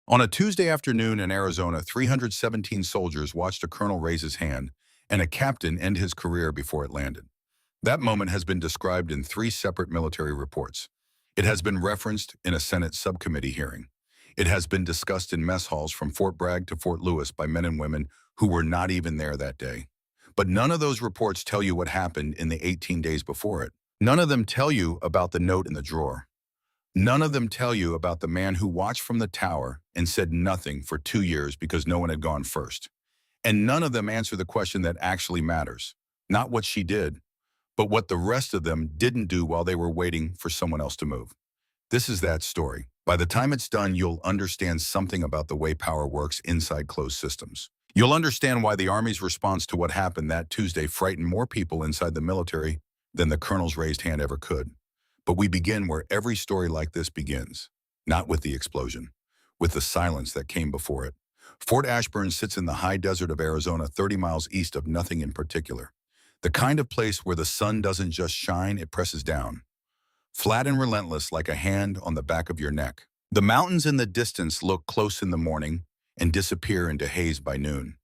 On a Tuesday afternoon in Arizona, 317 soldiers watched a colonel raise his hand and a captain end his career before it landed. That moment has been described in three separate military reports. It has been referenced in a Senate subcommittee hearing. It has been discussed in mess halls from Fort Bragg to Fort Lewis by men and women who were not even there that day. But none of those reports tell you what happened in the 18 days before it. None of them tell you about the note in the drawer. None of them tell you about the man who watched from the tower and said nothing for 2 years because no one had gone first. And none of them answer the question that actually matters. Not what she did, but what the rest of them didn't do while they were waiting for someone else to move. This is that story. By the time it's done, you'll understand something about the way power works inside closed systems. You'll understand why the Army's response to what happened that Tuesday frightened more people inside the military than the colonel's raised hand ever could. But we begin where every story like this begins, not with the explosion, with the silence that came before it. Fort Ashburn sits in the high desert of Arizona, 30 miles east of nothing in particular. The kind of place where the sun doesn't just shine, it presses down. Flat and relentless like a hand on the back of your neck. The mountains in the distance look close in the morning and disappear into haze by noon.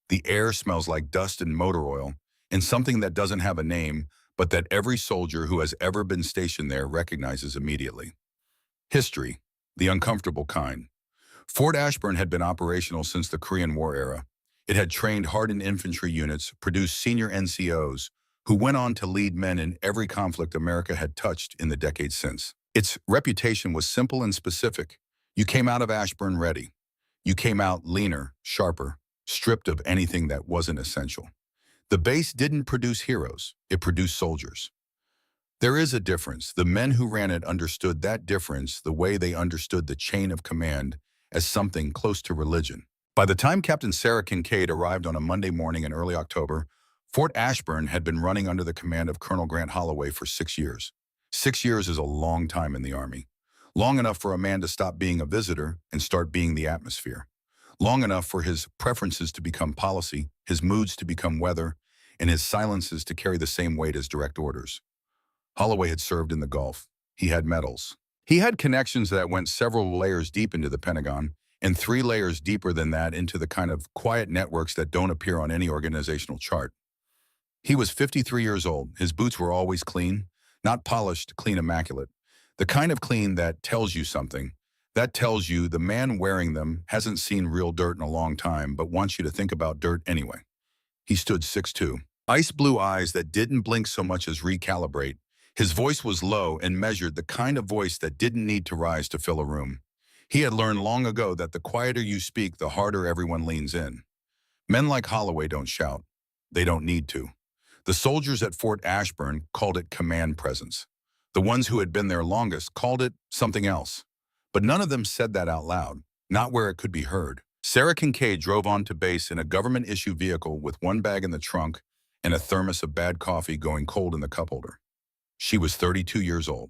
The air smells like dust and motor oil, and something that doesn't have a name, but that every soldier who has ever been stationed there recognizes immediately. History, the uncomfortable kind. Fort Ashburn had been operational since the Korean War era. It had trained hardened infantry units, produced senior NCOs, who went on to lead men in every conflict America had touched in the decades since. Its reputation was simple and specific. You came out of Ashburn ready. You came out leaner, sharper, stripped of anything that wasn't essential. The base didn't produce heroes, it produced soldiers. There is a difference. The men who ran it understood that difference the way they understood the chain of command as something close to religion. By the time Captain Sara Kincaid arrived on a Monday morning in early October, Fort Ashburn had been running under the command of Colonel Grant Holloway for 6 years. 6 years is a long time in the Army. Long enough for a man to stop being a visitor and start being the atmosphere. Long enough for his preferences to become policy, his moods to become weather, and his silences to carry the same weight as direct orders. Holloway had served in the Gulf. He had medals. He had connections that went several layers deep into the Pentagon, and 3 layers deeper than that into the kind of quiet networks that don't appear on any organizational chart. He was 53 years old. His boots were always clean, not polished, clean, immaculate. The kind of clean that tells you something. That tells you the man wearing them hasn't seen real dirt in a long time, but wants you to think about dirt anyway. He stood 6'2", ice blue eyes that didn't blink so much as recalibrate. His voice was low and measured, the kind of voice that didn't need to rise to fill a room. He had learned long ago that the quieter you speak, the harder everyone leans in. Men like Holloway don't shout. They don't need to. The soldiers at Fort Ashburn called it command presence. The ones who had been there longest called it something else. But none of them said that out loud, not where it could be heard. Sara Kincaid drove on to base in a government-issue vehicle with one bag in the trunk and a thermos of bad coffee going cold in the cup holder. She was 32 years old,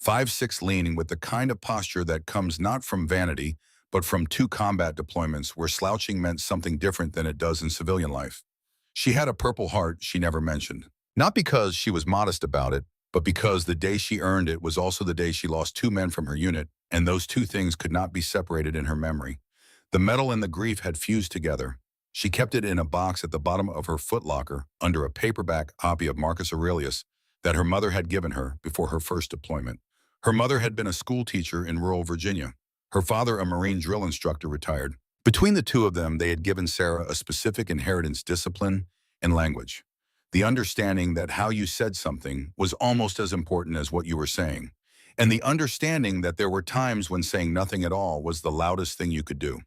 5'6", leaning with the kind of posture that comes not from vanity, but from 2 combat deployments where slouching meant something different than it does in civilian life. She had a Purple Heart she never mentioned, not because she was modest about it, but because the day she earned it was also the day she lost 2 men from her unit, and those 2 things could not be separated in her memory. The medal and the grief had fused together. She kept it in a box at the bottom of her footlocker under a paperback copy of Marcus Aurelius that her mother had given her before her first deployment. Her mother had been a school teacher in rural Virginia. Her father, a Marine drill instructor, retired. Between the 2 of them, they had given Sara a specific inheritance, discipline, and language. The understanding that how you said something was almost as important as what you were saying. And the understanding that there were times when saying nothing at all was the loudest thing you could do.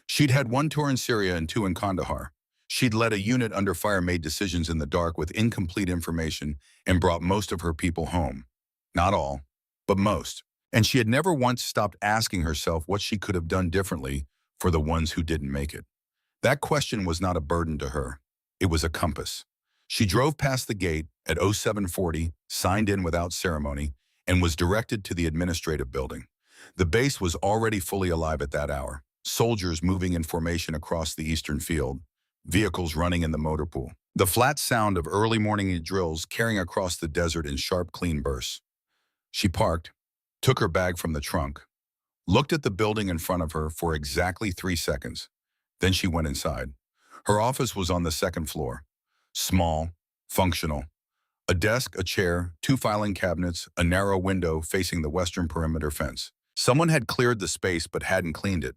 She'd had 1 tour in Syria and 2 in Kandahar. She'd led a unit under fire, made decisions in the dark with incomplete information, and brought most of her people home. Not all, but most. And she had never once stopped asking herself what she could have done differently for the ones who didn't make it. That question was not a burden to her. It was a compass. She drove past the gate at 0740, signed in without ceremony, and was directed to the administrative building. The base was already fully alive at that hour. Soldiers moving in formation across the eastern field. Vehicles running in the motor pool. The flat sound of early morning drills carrying across the desert in sharp, clean bursts. She parked, took her bag from the trunk, looked at the building in front of her for exactly 3 seconds. Then she went inside. Her office was on the second floor. Small, functional. A desk, a chair, two filing cabinets, a narrow window facing the western perimeter fence. Someone had cleared the space but hadn't cleaned it.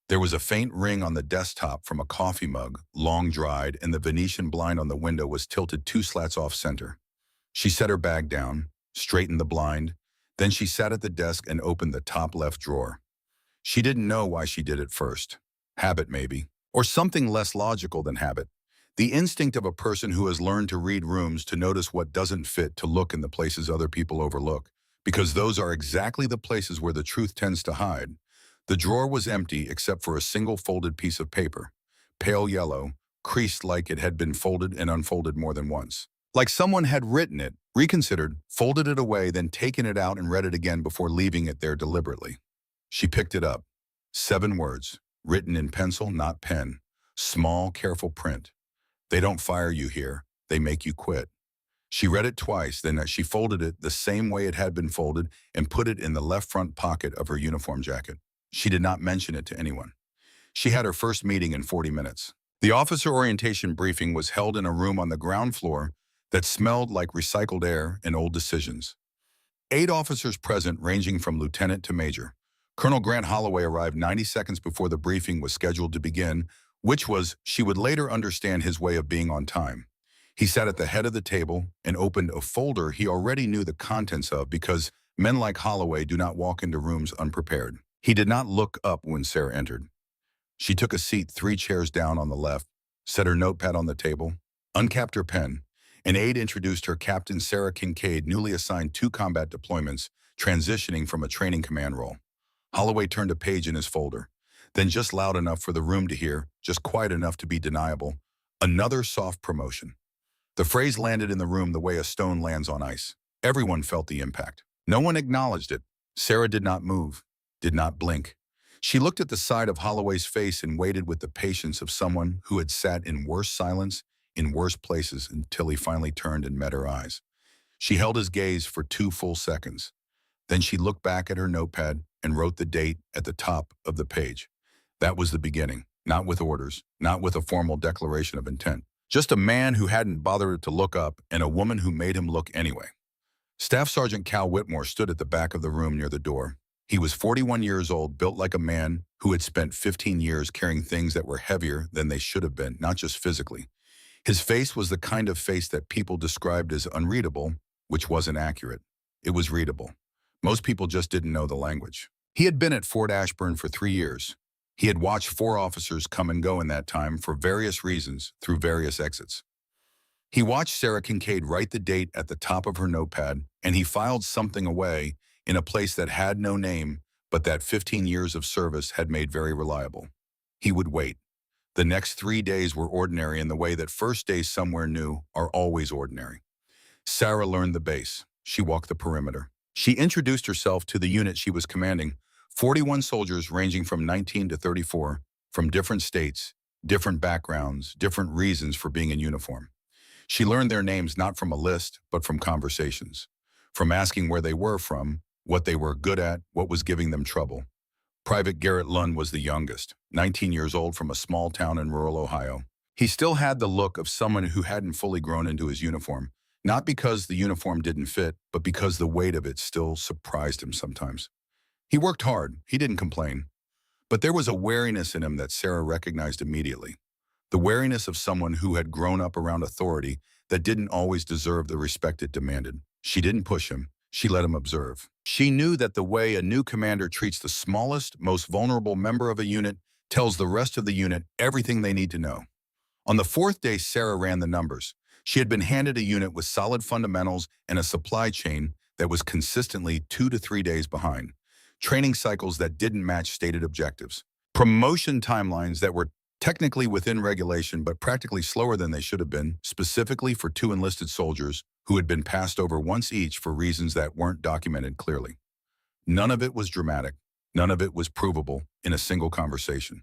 There was a faint ring on the desktop from a coffee mug, long dried, and the Venetian blind on the window was tilted 2 slats off center. She set her bag down, straightened the blind. Then she sat at the desk and opened the top left drawer. She didn't know why she did it first. Habit, maybe. Or something less logical than habit. The instinct of a person who has learned to read rooms, to notice what doesn't fit, to look in the places other people overlook. Because those are exactly the places where the truth tends to hide. The drawer was empty except for a single folded piece of paper. Pale yellow, creased like it had been folded and unfolded more than once. Like someone had written it, reconsidered, folded it away, then taken it out and read it again before leaving it there deliberately. She picked it up. 7 words, written in pencil, not pen. Small, careful print. They don't fire you here, they make you quit. She read it twice, then she folded it the same way it had been folded and put it in the left front pocket of her uniform jacket. She did not mention it to anyone. She had her first meeting in 40 minutes. The officer orientation briefing was held in a room on the ground floor that smelled like recycled air and old decisions. 8 officers present, ranging from lieutenant to major. Colonel Grant Holloway arrived 90 seconds before the briefing was scheduled to begin, which was, she would later understand, his way of being on time. He sat at the head of the table and opened a folder he already knew the contents of, because men like Holloway do not walk into rooms unprepared. He did not look up when Sara entered. She took a seat 3 chairs down on the left, set her notepad on the table, uncapped her pen. An aide introduced her, Captain Sara Kincaid, newly assigned 2 combat deployments, transitioning from a training command role. Holloway turned a page in his folder. Then, just loud enough for the room to hear, just quiet enough to be deniable, another soft promotion. The phrase landed in the room the way a stone lands on ice. Everyone felt the impact. No one acknowledged it. Sara did not move, did not blink. She looked at the side of Holloway's face and waited with the patience of someone who had sat in worse silence, in worse places, until he finally turned and met her eyes. She held his gaze for 2 full seconds. Then she looked back at her notepad and wrote the date at the top of the page. That was the beginning, not with orders, not with a formal declaration of intent. Just a man who hadn't bothered to look up and a woman who made him look anyway. Staff Sergeant Cal Whitmore stood at the back of the room near the door. He was 41 years old, built like a man who had spent 15 years carrying things that were heavier than they should have been, not just physically. His face was the kind of face that people described as unreadable, which wasn't accurate. It was readable. Most people just didn't know the language. He had been at Fort Ashburn for 3 years. He had watched 4 officers come and go in that time for various reasons through various exits. He watched Sara Kincaid write the date at the top of her notepad, and he filed something away in a place that had no name, but that 15 years of service had made very reliable. He would wait. The next 3 days were ordinary in the way that first days somewhere new are always ordinary. Sara learned the base. She walked the perimeter. She introduced herself to the unit she was commanding, 41 soldiers ranging from 19 to 34, from different states, different backgrounds, different reasons for being in uniform. She learned their names not from a list, but from conversations, from asking where they were from, what they were good at, what was giving them trouble. Private Garrett Lund was the youngest, 19 years old, from a small town in rural Ohio. He still had the look of someone who hadn't fully grown into his uniform, not because the uniform didn't fit, but because the weight of it still surprised him sometimes. He worked hard, he didn't complain, but there was a wariness in him that Sara recognized immediately. The wariness of someone who had grown up around authority that didn't always deserve the respect it demanded. She didn't push him, she let him observe. She knew that the way a new commander treats the smallest, most vulnerable member of a unit tells the rest of the unit everything they need to know. On the 4th day, Sara ran the numbers. She had been handed a unit with solid fundamentals and a supply chain that was consistently 2 to 3 days behind. Training cycles that didn't match stated objectives. Promotion timelines that were technically within regulation but practically slower than they should have been, specifically for 2 enlisted soldiers who had been passed over once each for reasons that weren't documented clearly. None of it was dramatic. None of it was provable in a single conversation.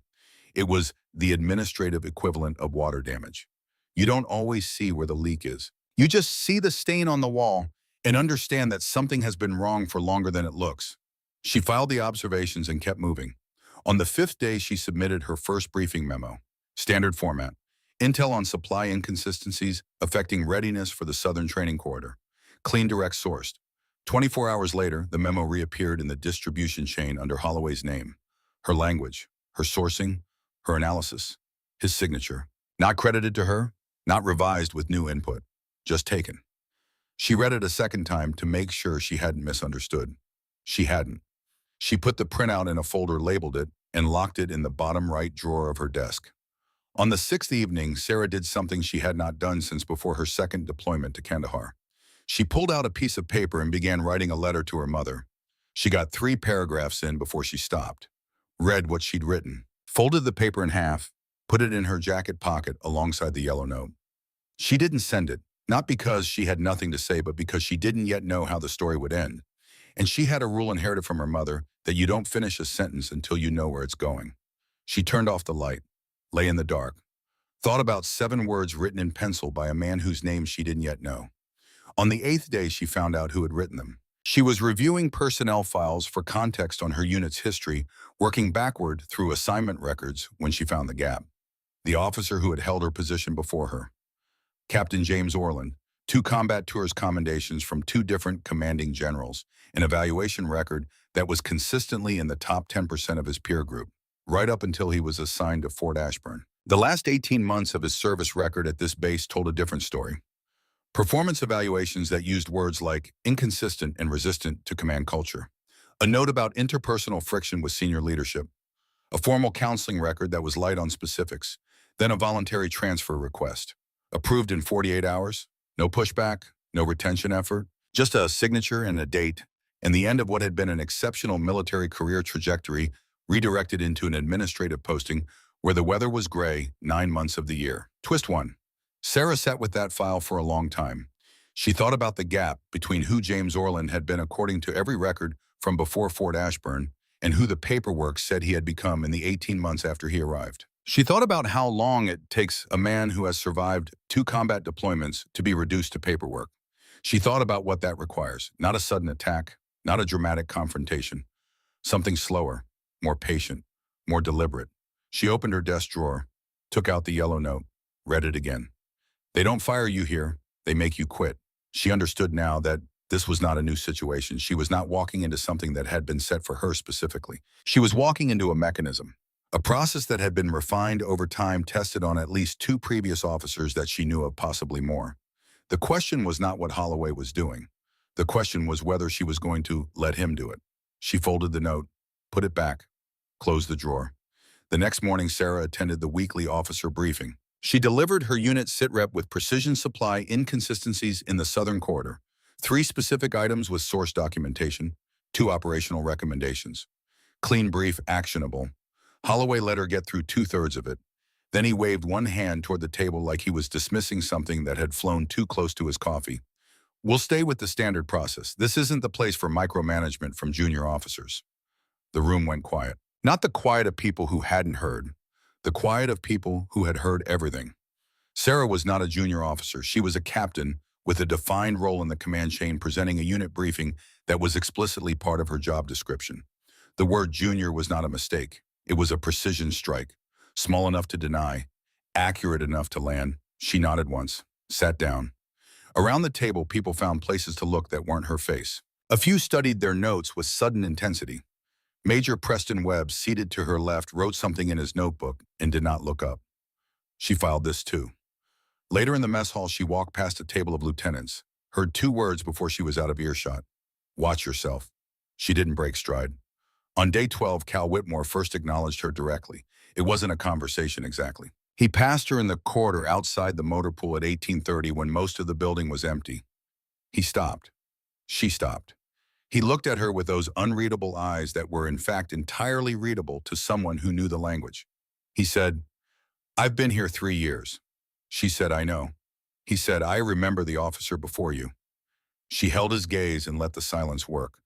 It was the administrative equivalent of water damage. You don't always see where the leak is. You just see the stain on the wall and understand that something has been wrong for longer than it looks. She filed the observations and kept moving. On the fifth day, she submitted her first briefing memo. Standard format. Intel on supply inconsistencies affecting readiness for the Southern Training Corridor. Clean direct sourced. 24 hours later, the memo reappeared in the distribution chain under Holloway's name. Her language, her sourcing, her analysis, his signature. Not credited to her, not revised with new input, just taken. She read it a second time to make sure she hadn't misunderstood. She hadn't. She put the printout in a folder, labeled it, and locked it in the bottom right drawer of her desk. On the sixth evening, Sara did something she had not done since before her second deployment to Kandahar. She pulled out a piece of paper and began writing a letter to her mother. She got 3 paragraphs in before she stopped, read what she'd written, folded the paper in half, put it in her jacket pocket alongside the yellow note. She didn't send it, not because she had nothing to say, but because she didn't yet know how the story would end. And she had a rule inherited from her mother that you don't finish a sentence until you know where it's going. She turned off the light, lay in the dark, thought about 7 words written in pencil by a man whose name she didn't yet know. On the 8th day, she found out who had written them. She was reviewing personnel files for context on her unit's history, working backward through assignment records when she found the gap. The officer who had held her position before her. Captain James Orland, 2 combat tours commendations from 2 different commanding generals, an evaluation record that was consistently in the top 10% of his peer group, right up until he was assigned to Fort Ashburn. The last 18 months of his service record at this base told a different story. Performance evaluations that used words like inconsistent and resistant to command culture. A note about interpersonal friction with senior leadership. A formal counseling record that was light on specifics. Then a voluntary transfer request. Approved in 48 hours. No pushback, no retention effort. Just a signature and a date. And the end of what had been an exceptional military career trajectory redirected into an administrative posting where the weather was gray 9 months of the year. Twist 1. Sara sat with that file for a long time. She thought about the gap between who James Orland had been according to every record from before Fort Ashburn and who the paperwork said he had become in the 18 months after he arrived. She thought about how long it takes a man who has survived 2 combat deployments to be reduced to paperwork. She thought about what that requires. Not a sudden attack, not a dramatic confrontation. Something slower, more patient, more deliberate. She opened her desk drawer, took out the yellow note, read it again. They don't fire you here, they make you quit. She understood now that this was not a new situation. She was not walking into something that had been set for her specifically. She was walking into a mechanism, a process that had been refined over time, tested on at least 2 previous officers that she knew of, possibly more. The question was not what Holloway was doing. The question was whether she was going to let him do it. She folded the note, put it back, closed the drawer. The next morning, Sara attended the weekly officer briefing. She delivered her unit sitrep with precision supply inconsistencies in the Southern Corridor, 3 specific items with source documentation, 2 operational recommendations. Clean brief, actionable. Holloway let her get through 2/3 of it. Then he waved one hand toward the table like he was dismissing something that had flown too close to his coffee. We'll stay with the standard process. This isn't the place for micromanagement from junior officers. The room went quiet. Not the quiet of people who hadn't heard. The quiet of people who had heard everything. Sara was not a junior officer. She was a captain with a defined role in the command chain, presenting a unit briefing that was explicitly part of her job description. The word junior was not a mistake. It was a precision strike, small enough to deny, accurate enough to land. She nodded once, sat down. Around the table, people found places to look that weren't her face. A few studied their notes with sudden intensity. Major Preston Webb, seated to her left, wrote something in his notebook and did not look up. She filed this too. Later in the mess hall, she walked past a table of lieutenants, heard 2 words before she was out of earshot. Watch yourself. She didn't break stride. On day 12, Cal Whitmore first acknowledged her directly. It wasn't a conversation exactly. He passed her in the corridor outside the motor pool at 1830 when most of the building was empty. He stopped. She stopped. He looked at her with those unreadable eyes that were in fact entirely readable to someone who knew the language. He said, "I've been here 3 years." She said, "I know." He said, "I remember the officer before you." She held his gaze and let the silence work.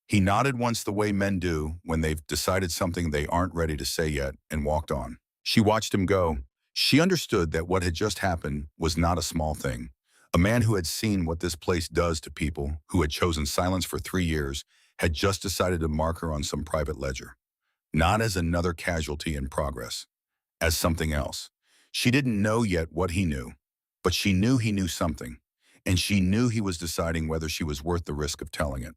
He nodded once, the way men do when they've decided something they aren't ready to say yet, and walked on. She watched him go. She understood that what had just happened was not a small thing. A man who had seen what this place does to people, who had chosen silence for 3 years, had just decided to mark her on some private ledger, not as another casualty in progress, as something else. She didn't know yet what he knew, but she knew he knew something, and she knew he was deciding whether she was worth the risk of telling it.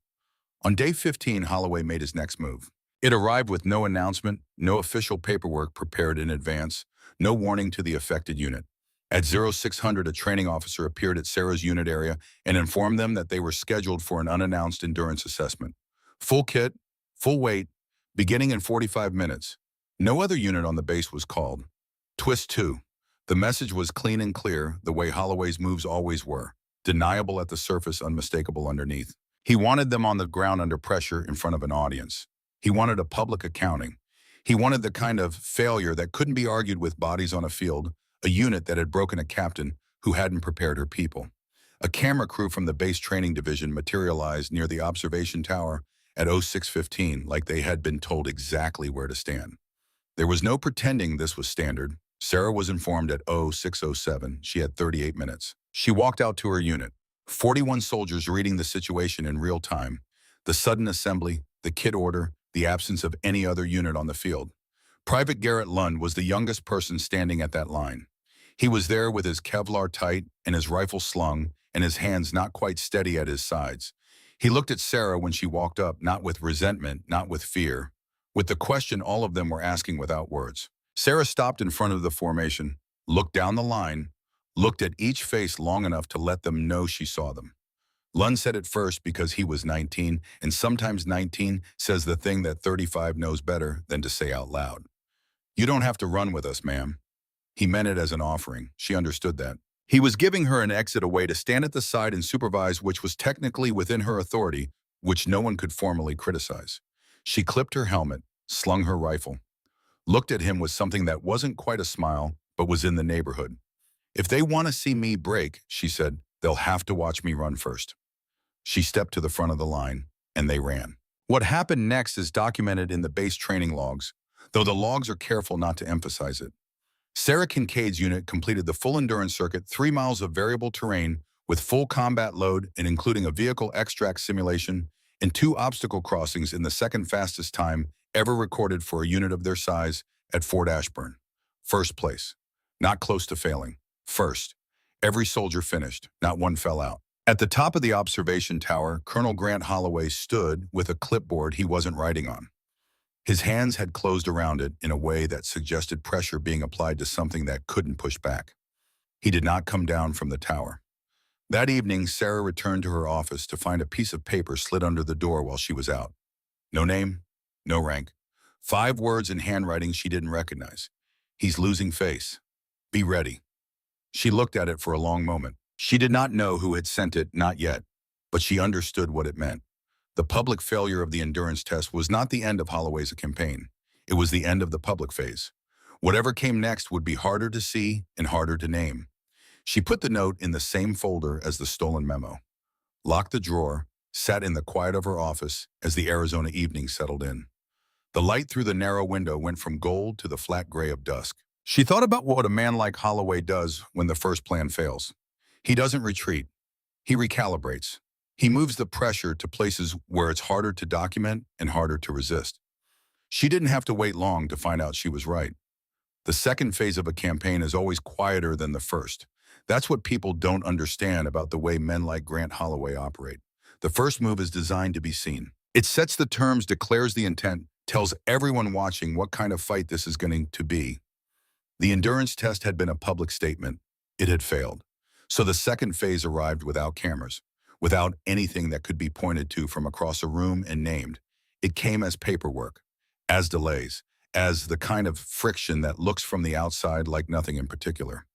On day 15, Holloway made his next move. It arrived with no announcement, no official paperwork prepared in advance, no warning to the affected unit. At 0600, a training officer appeared at Sara's unit area and informed them that they were scheduled for an unannounced endurance assessment. Full kit, full weight, beginning in 45 minutes. No other unit on the base was called. Twist 2. The message was clean and clear, the way Holloway's moves always were. Deniable at the surface, unmistakable underneath. He wanted them on the ground under pressure in front of an audience. He wanted a public accounting. He wanted the kind of failure that couldn't be argued with bodies on a field, a unit that had broken a captain who hadn't prepared her people. A camera crew from the base training division materialized near the observation tower at 0615 like they had been told exactly where to stand. There was no pretending this was standard. Sara was informed at 0607 she had 38 minutes. She walked out to her unit. 41 soldiers reading the situation in real time. The sudden assembly, the kit order, the absence of any other unit on the field. Private Garrett Lund was the youngest person standing at that line. He was there with his Kevlar tight and his rifle slung and his hands not quite steady at his sides. He looked at Sara when she walked up, not with resentment, not with fear, with the question all of them were asking without words. Sara stopped in front of the formation, looked down the line, looked at each face long enough to let them know she saw them. Lund said it first because he was 19, and sometimes 19 says the thing that 35 knows better than to say out loud. You don't have to run with us, ma'am. He meant it as an offering. She understood that. He was giving her an exit, a way to stand at the side and supervise, which was technically within her authority, which no one could formally criticize. She clipped her helmet, slung her rifle, looked at him with something that wasn't quite a smile, but was in the neighborhood. If they want to see me break, she said, they'll have to watch me run first. She stepped to the front of the line, and they ran. What happened next is documented in the base training logs, though the logs are careful not to emphasize it. Sara Kincaid's unit completed the full endurance circuit, 3 miles of variable terrain with full combat load and including a vehicle extract simulation and 2 obstacle crossings in the second fastest time ever recorded for a unit of their size at Fort Ashburn. First place. Not close to failing. First. Every soldier finished. Not one fell out. At the top of the observation tower, Colonel Grant Holloway stood with a clipboard he wasn't writing on. His hands had closed around it in a way that suggested pressure being applied to something that couldn't push back. He did not come down from the tower. That evening, Sara returned to her office to find a piece of paper slid under the door while she was out. No name, no rank. 5 words in handwriting she didn't recognize. He's losing face. Be ready. She looked at it for a long moment. She did not know who had sent it, not yet, but she understood what it meant. The public failure of the endurance test was not the end of Holloway's campaign. It was the end of the public phase. Whatever came next would be harder to see and harder to name. She put the note in the same folder as the stolen memo, locked the drawer, sat in the quiet of her office as the Arizona evening settled in. The light through the narrow window went from gold to the flat gray of dusk. She thought about what a man like Holloway does when the first plan fails. He doesn't retreat. He recalibrates. He moves the pressure to places where it's harder to document and harder to resist. She didn't have to wait long to find out she was right. The second phase of a campaign is always quieter than the first. That's what people don't understand about the way men like Grant Holloway operate. The first move is designed to be seen. It sets the terms, declares the intent, tells everyone watching what kind of fight this is going to be. The endurance test had been a public statement. It had failed. So the second phase arrived without cameras, without anything that could be pointed to from across a room and named. It came as paperwork, as delays, as the kind of friction that looks from the outside like nothing in particular.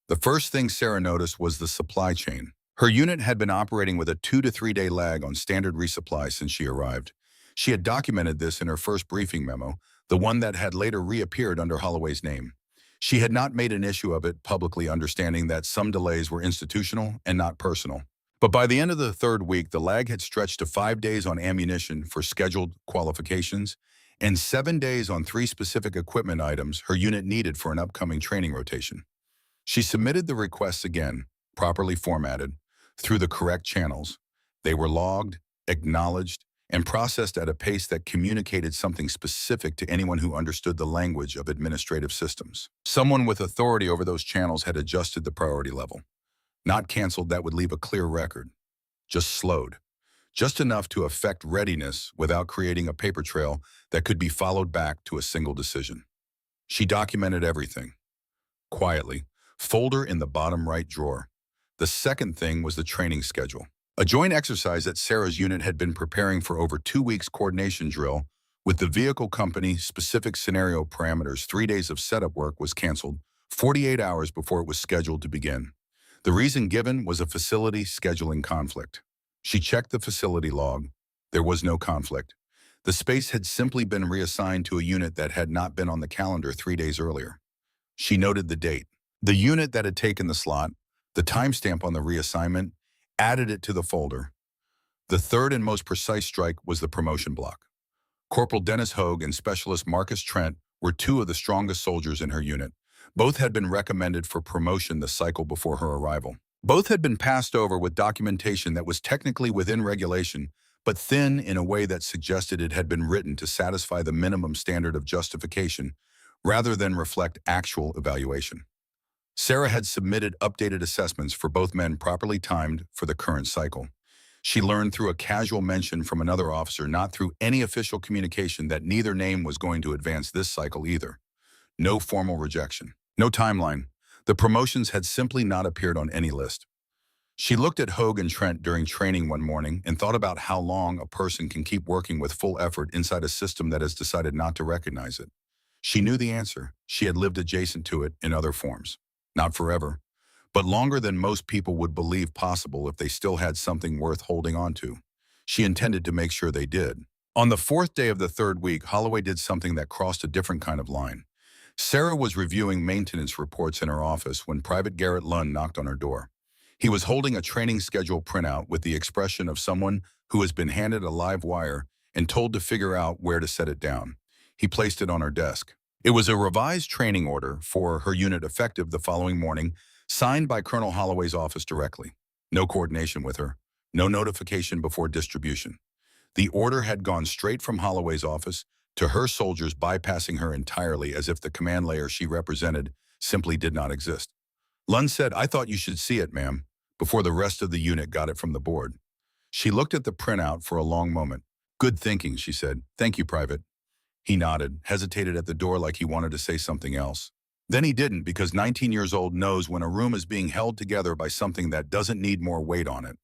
The first thing Sara noticed was the supply chain. Her unit had been operating with a 2 to 3 day lag on standard resupply since she arrived. She had documented this in her first briefing memo, the one that had later reappeared under Holloway's name. She had not made an issue of it publicly, understanding that some delays were institutional and not personal. But by the end of the 3rd week, the lag had stretched to 5 days on ammunition for scheduled qualifications and 7 days on 3 specific equipment items her unit needed for an upcoming training rotation. She submitted the requests again, properly formatted, through the correct channels. They were logged, acknowledged, and processed at a pace that communicated something specific to anyone who understood the language of administrative systems. Someone with authority over those channels had adjusted the priority level. Not canceled that would leave a clear record, just slowed. Just enough to affect readiness without creating a paper trail that could be followed back to a single decision. She documented everything. Quietly, folder in the bottom right drawer. The second thing was the training schedule. A joint exercise that Sara's unit had been preparing for over 2 weeks coordination drill with the vehicle company specific scenario parameters. 3 days of setup work was canceled 48 hours before it was scheduled to begin. The reason given was a facility scheduling conflict. She checked the facility log. There was no conflict. The space had simply been reassigned to a unit that had not been on the calendar 3 days earlier. She noted the date. The unit that had taken the slot, the timestamp on the reassignment, added it to the folder. The third and most precise strike was the promotion block. Corporal Dennis Hogue and Specialist Marcus Trent were two of the strongest soldiers in her unit. Both had been recommended for promotion the cycle before her arrival. Both had been passed over with documentation that was technically within regulation, but thin in a way that suggested it had been written to satisfy the minimum standard of justification rather than reflect actual evaluation. Sara had submitted updated assessments for both men properly timed for the current cycle. She learned through a casual mention from another officer, not through any official communication, that neither name was going to advance this cycle either. No formal rejection. No timeline. The promotions had simply not appeared on any list. She looked at Hogue and Trent during training one morning and thought about how long a person can keep working with full effort inside a system that has decided not to recognize it. She knew the answer. She had lived adjacent to it in other forms. Not forever, but longer than most people would believe possible if they still had something worth holding on to. She intended to make sure they did. On the 4th day of the 3rd week, Holloway did something that crossed a different kind of line. Sara was reviewing maintenance reports in her office when Private Garrett Lund knocked on her door. He was holding a training schedule printout with the expression of someone who has been handed a live wire and told to figure out where to set it down. He placed it on her desk. It was a revised training order for her unit effective the following morning, signed by Colonel Holloway's office directly. No coordination with her, no notification before distribution. The order had gone straight from Holloway's office to her soldiers, bypassing her entirely, as if the command layer she represented simply did not exist. Lund said, "I thought you should see it, ma'am," before the rest of the unit got it from the board. She looked at the printout for a long moment. "Good thinking," she said. "Thank you, Private." He nodded, hesitated at the door like he wanted to say something else. Then he didn't, because 19 years old knows when a room is being held together by something that doesn't need more weight on it.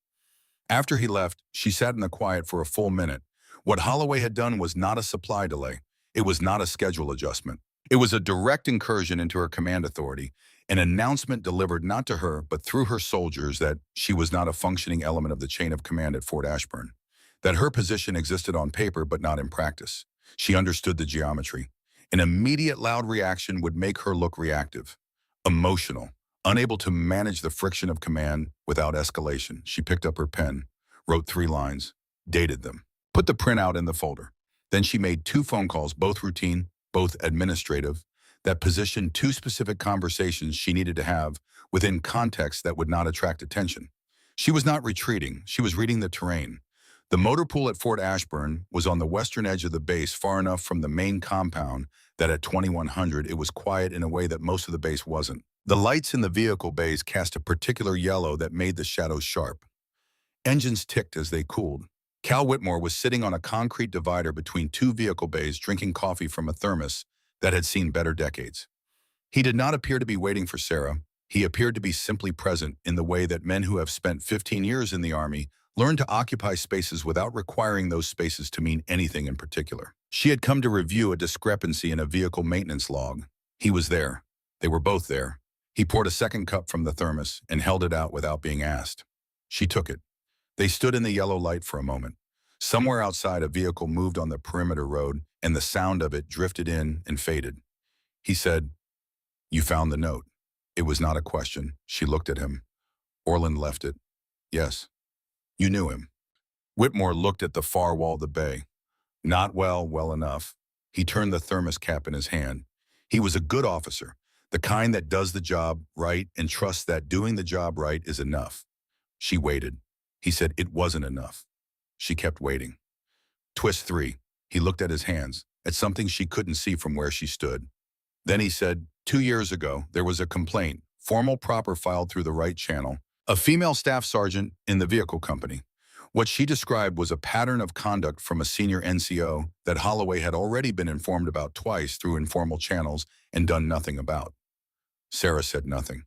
After he left, she sat in the quiet for a full minute. What Holloway had done was not a supply delay. It was not a schedule adjustment. It was a direct incursion into her command authority, an announcement delivered not to her but through her soldiers that she was not a functioning element of the chain of command at Fort Ashburn, that her position existed on paper but not in practice. She understood the geometry. An immediate loud reaction would make her look reactive, emotional, unable to manage the friction of command without escalation. She picked up her pen, wrote 3 lines, dated them, put the printout in the folder. Then she made 2 phone calls, both routine, both administrative, that positioned 2 specific conversations she needed to have within context that would not attract attention. She was not retreating. She was reading the terrain. The motor pool at Fort Ashburn was on the western edge of the base, far enough from the main compound that at 2100 it was quiet in a way that most of the base wasn't. The lights in the vehicle bays cast a particular yellow that made the shadows sharp. Engines ticked as they cooled. Cal Whitmore was sitting on a concrete divider between 2 vehicle bays, drinking coffee from a thermos that had seen better decades. He did not appear to be waiting for Sara. He appeared to be simply present in the way that men who have spent 15 years in the Army learn to occupy spaces without requiring those spaces to mean anything in particular. She had come to review a discrepancy in a vehicle maintenance log. He was there. They were both there. He poured a second cup from the thermos and held it out without being asked. She took it. They stood in the yellow light for a moment. Somewhere outside, a vehicle moved on the perimeter road, and the sound of it drifted in and faded. He said, "You found the note." It was not a question. She looked at him. Orland left it. "Yes." "You knew him." Whitmore looked at the far wall of the bay. "Not well enough." He turned the thermos cap in his hand. "He was a good officer, the kind that does the job right and trusts that doing the job right is enough." She waited. He said it wasn't enough. She kept waiting. Twist 3. He looked at his hands, at something she couldn't see from where she stood. Then he said, 2 years ago, there was a complaint, formal proper filed through the right channel, a female staff sergeant in the vehicle company. What she described was a pattern of conduct from a senior NCO that Holloway had already been informed about twice through informal channels and done nothing about. Sara said nothing.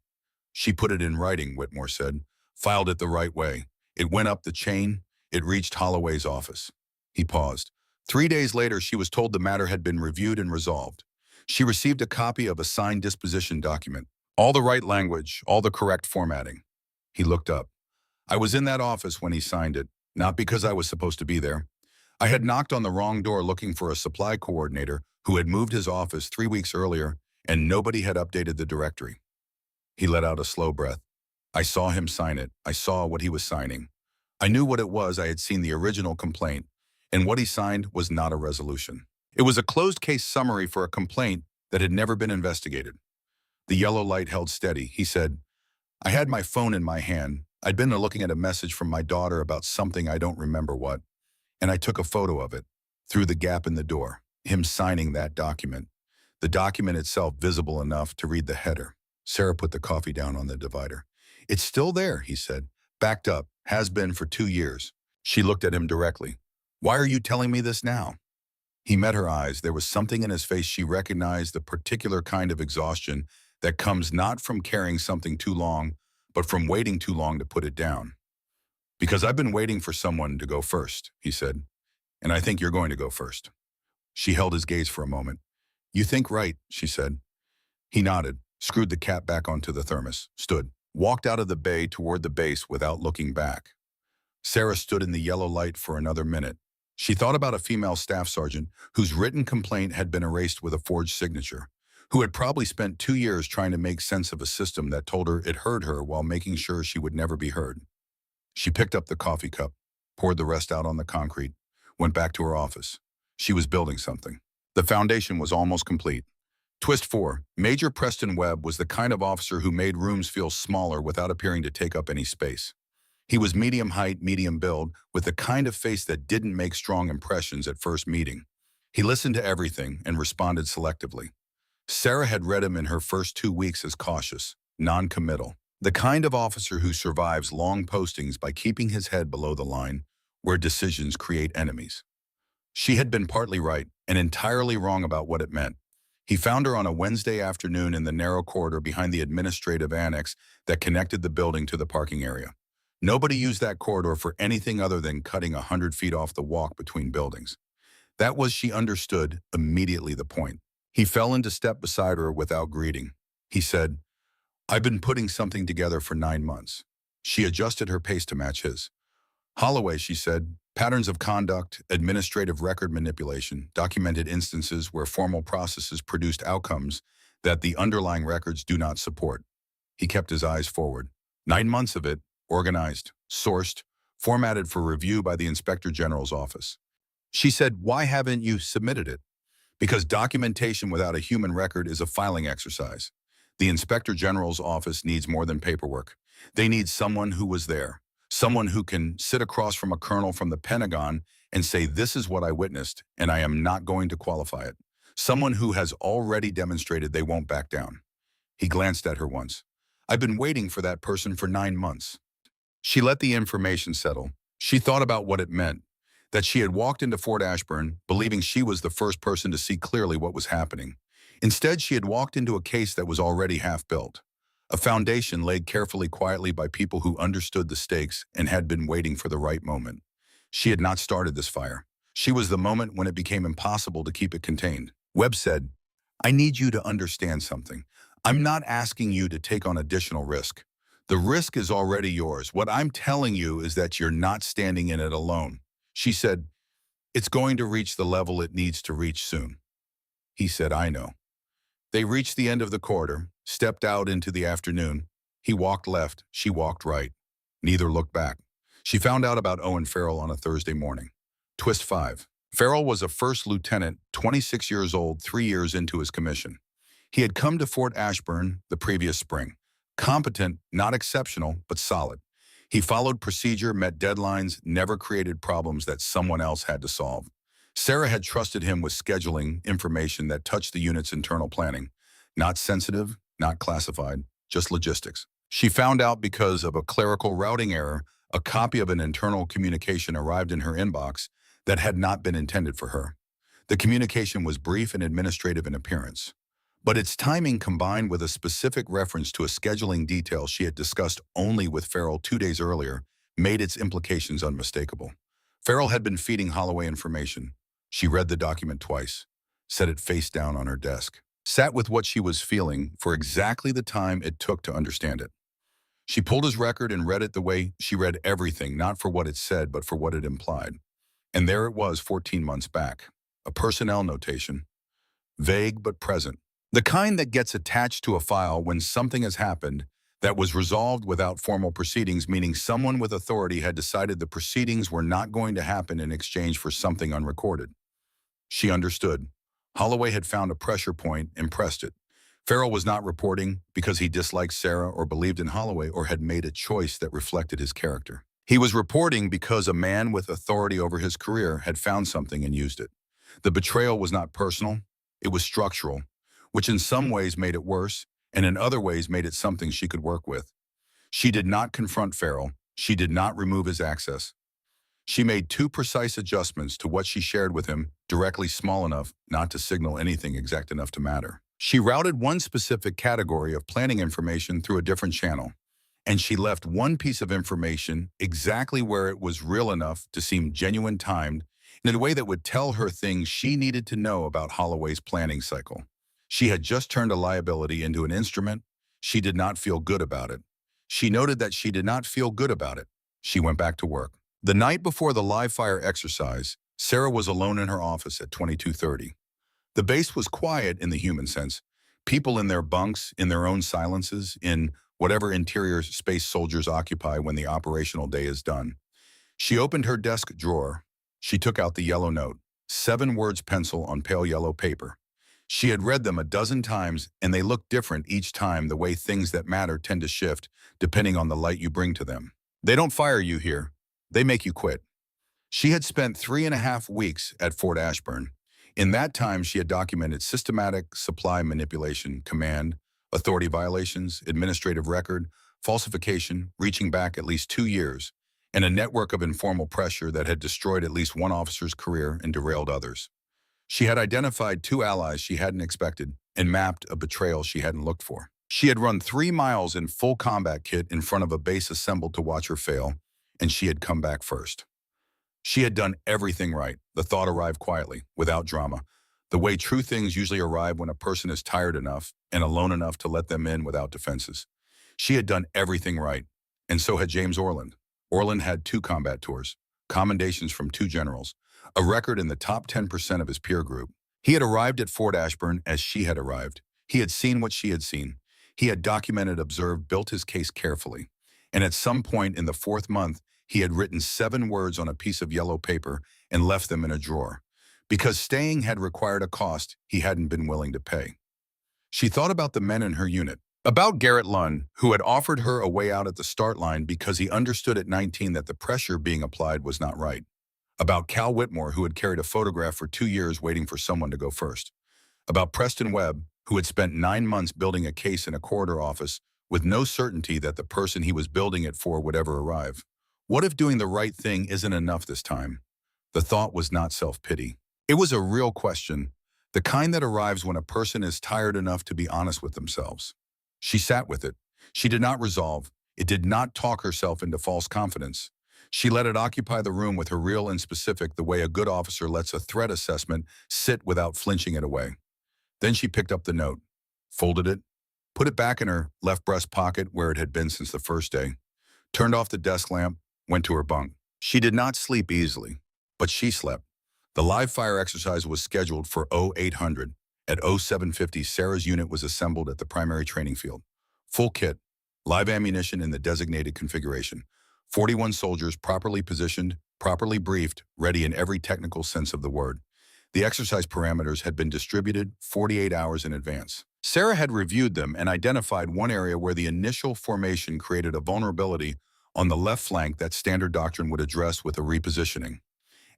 She put it in writing, Whitmore said, filed it the right way. It went up the chain. It reached Holloway's office. He paused. 3 days later, she was told the matter had been reviewed and resolved. She received a copy of a signed disposition document. All the right language, all the correct formatting. He looked up. I was in that office when he signed it, not because I was supposed to be there. I had knocked on the wrong door looking for a supply coordinator who had moved his office 3 weeks earlier, and nobody had updated the directory. He let out a slow breath. I saw him sign it. I saw what he was signing. I knew what it was. I had seen the original complaint, and what he signed was not a resolution. It was a closed case summary for a complaint that had never been investigated. The yellow light held steady. He said, I had my phone in my hand. I'd been looking at a message from my daughter about something I don't remember what, and I took a photo of it through the gap in the door, him signing that document. The document itself visible enough to read the header. Sara put the coffee down on the divider. It's still there, he said. Backed up, has been for 2 years. She looked at him directly. Why are you telling me this now? He met her eyes. There was something in his face. She recognized the particular kind of exhaustion that comes not from carrying something too long, but from waiting too long to put it down. Because I've been waiting for someone to go first, he said, and I think you're going to go first. She held his gaze for a moment. You think right, she said. He nodded, screwed the cap back onto the thermos, stood, walked out of the bay toward the base without looking back. Sara stood in the yellow light for another minute. She thought about a female staff sergeant whose written complaint had been erased with a forged signature, who had probably spent 2 years trying to make sense of a system that told her it heard her while making sure she would never be heard. She picked up the coffee cup, poured the rest out on the concrete, went back to her office. She was building something. The foundation was almost complete. Twist 4. Major Preston Webb was the kind of officer who made rooms feel smaller without appearing to take up any space. He was medium height, medium build, with the kind of face that didn't make strong impressions at first meeting. He listened to everything and responded selectively. Sara had read him in her first 2 weeks as cautious, non-committal. The kind of officer who survives long postings by keeping his head below the line, where decisions create enemies. She had been partly right and entirely wrong about what it meant. He found her on a Wednesday afternoon in the narrow corridor behind the administrative annex that connected the building to the parking area. Nobody used that corridor for anything other than cutting 100 feet off the walk between buildings. That was, she understood, immediately the point. He fell into step beside her without greeting. He said, I've been putting something together for 9 months. She adjusted her pace to match his. Holloway, she said, patterns of conduct, administrative record manipulation, documented instances where formal processes produced outcomes that the underlying records do not support. He kept his eyes forward. 9 months of it, organized, sourced, formatted for review by the Inspector General's office. She said, why haven't you submitted it? Because documentation without a human record is a filing exercise. The Inspector General's office needs more than paperwork. They need someone who was there, someone who can sit across from a colonel from the Pentagon and say, this is what I witnessed, and I am not going to qualify it. Someone who has already demonstrated they won't back down. He glanced at her once. I've been waiting for that person for 9 months. She let the information settle. She thought about what it meant, that she had walked into Fort Ashburn believing she was the first person to see clearly what was happening. Instead, she had walked into a case that was already half built, a foundation laid carefully, quietly by people who understood the stakes and had been waiting for the right moment. She had not started this fire. She was the moment when it became impossible to keep it contained. Webb said, I need you to understand something. I'm not asking you to take on additional risk. The risk is already yours. What I'm telling you is that you're not standing in it alone. She said, it's going to reach the level it needs to reach soon. He said, I know. They reached the end of the corridor, stepped out into the afternoon. He walked left, she walked right. Neither looked back. She found out about Owen Farrell on a Thursday morning. Twist 5. Farrell was a first lieutenant, 26 years old, 3 years into his commission. He had come to Fort Ashburn the previous spring. Competent, not exceptional, but solid. He followed procedure, met deadlines, never created problems that someone else had to solve. Sara had trusted him with scheduling information that touched the unit's internal planning. Not sensitive, not classified, just logistics. She found out because of a clerical routing error, a copy of an internal communication arrived in her inbox that had not been intended for her. The communication was brief and administrative in appearance, but its timing combined with a specific reference to a scheduling detail she had discussed only with Farrell 2 days earlier made its implications unmistakable. Farrell had been feeding Holloway information. She read the document twice, set it face down on her desk, sat with what she was feeling for exactly the time it took to understand it. She pulled his record and read it the way she read everything, not for what it said, but for what it implied. And there it was 14 months back. A personnel notation, vague but present. The kind that gets attached to a file when something has happened that was resolved without formal proceedings, meaning someone with authority had decided the proceedings were not going to happen in exchange for something unrecorded. She understood. Holloway had found a pressure point and pressed it. Farrell was not reporting because he disliked Sara or believed in Holloway or had made a choice that reflected his character. He was reporting because a man with authority over his career had found something and used it. The betrayal was not personal, it was structural, which in some ways made it worse, and in other ways made it something she could work with. She did not confront Farrell. She did not remove his access. She made two precise adjustments to what she shared with him, directly small enough not to signal anything exact enough to matter. She routed one specific category of planning information through a different channel, and she left one piece of information exactly where it was real enough to seem genuine timed in a way that would tell her things she needed to know about Holloway's planning cycle. She had just turned a liability into an instrument. She did not feel good about it. She noted that she did not feel good about it. She went back to work. The night before the live fire exercise, Sara was alone in her office at 22:30. The base was quiet in the human sense. People in their bunks, in their own silences, in whatever interior space soldiers occupy when the operational day is done. She opened her desk drawer. She took out the yellow note, 7 words pencil on pale yellow paper. She had read them a dozen times, and they looked different each time the way things that matter tend to shift depending on the light you bring to them. They don't fire you here. They make you quit. She had spent 3.5 weeks at Fort Ashburn. In that time, she had documented systematic supply manipulation, command, authority violations, administrative record, falsification, reaching back at least 2 years, and a network of informal pressure that had destroyed at least one officer's career and derailed others. She had identified 2 allies she hadn't expected and mapped a betrayal she hadn't looked for. She had run 3 miles in full combat kit in front of a base assembled to watch her fail, and she had come back first. She had done everything right. The thought arrived quietly, without drama, the way true things usually arrive when a person is tired enough and alone enough to let them in without defenses. She had done everything right, and so had James Orland. Orland had 2 combat tours, commendations from 2 generals, a record in the top 10% of his peer group. He had arrived at Fort Ashburn as she had arrived. He had seen what she had seen. He had documented, observed, built his case carefully. And at some point in the 4th month, he had written 7 words on a piece of yellow paper and left them in a drawer. Because staying had required a cost he hadn't been willing to pay. She thought about the men in her unit, about Garrett Lunn, who had offered her a way out at the start line because he understood at 19 that the pressure being applied was not right. About Cal Whitmore, who had carried a photograph for 2 years waiting for someone to go first. About Preston Webb, who had spent 9 months building a case in a corridor office with no certainty that the person he was building it for would ever arrive. What if doing the right thing isn't enough this time? The thought was not self-pity. It was a real question, the kind that arrives when a person is tired enough to be honest with themselves. She sat with it. She did not resolve. It did not talk herself into false confidence. She let it occupy the room with her real and specific the way a good officer lets a threat assessment sit without flinching it away. Then she picked up the note, folded it, put it back in her left breast pocket where it had been since the first day, turned off the desk lamp, went to her bunk. She did not sleep easily, but she slept. The live fire exercise was scheduled for 0800. At 0750, Sara's unit was assembled at the primary training field. Full kit, live ammunition in the designated configuration. 41 soldiers properly positioned, properly briefed, ready in every technical sense of the word. The exercise parameters had been distributed 48 hours in advance. Sara had reviewed them and identified one area where the initial formation created a vulnerability on the left flank that standard doctrine would address with a repositioning.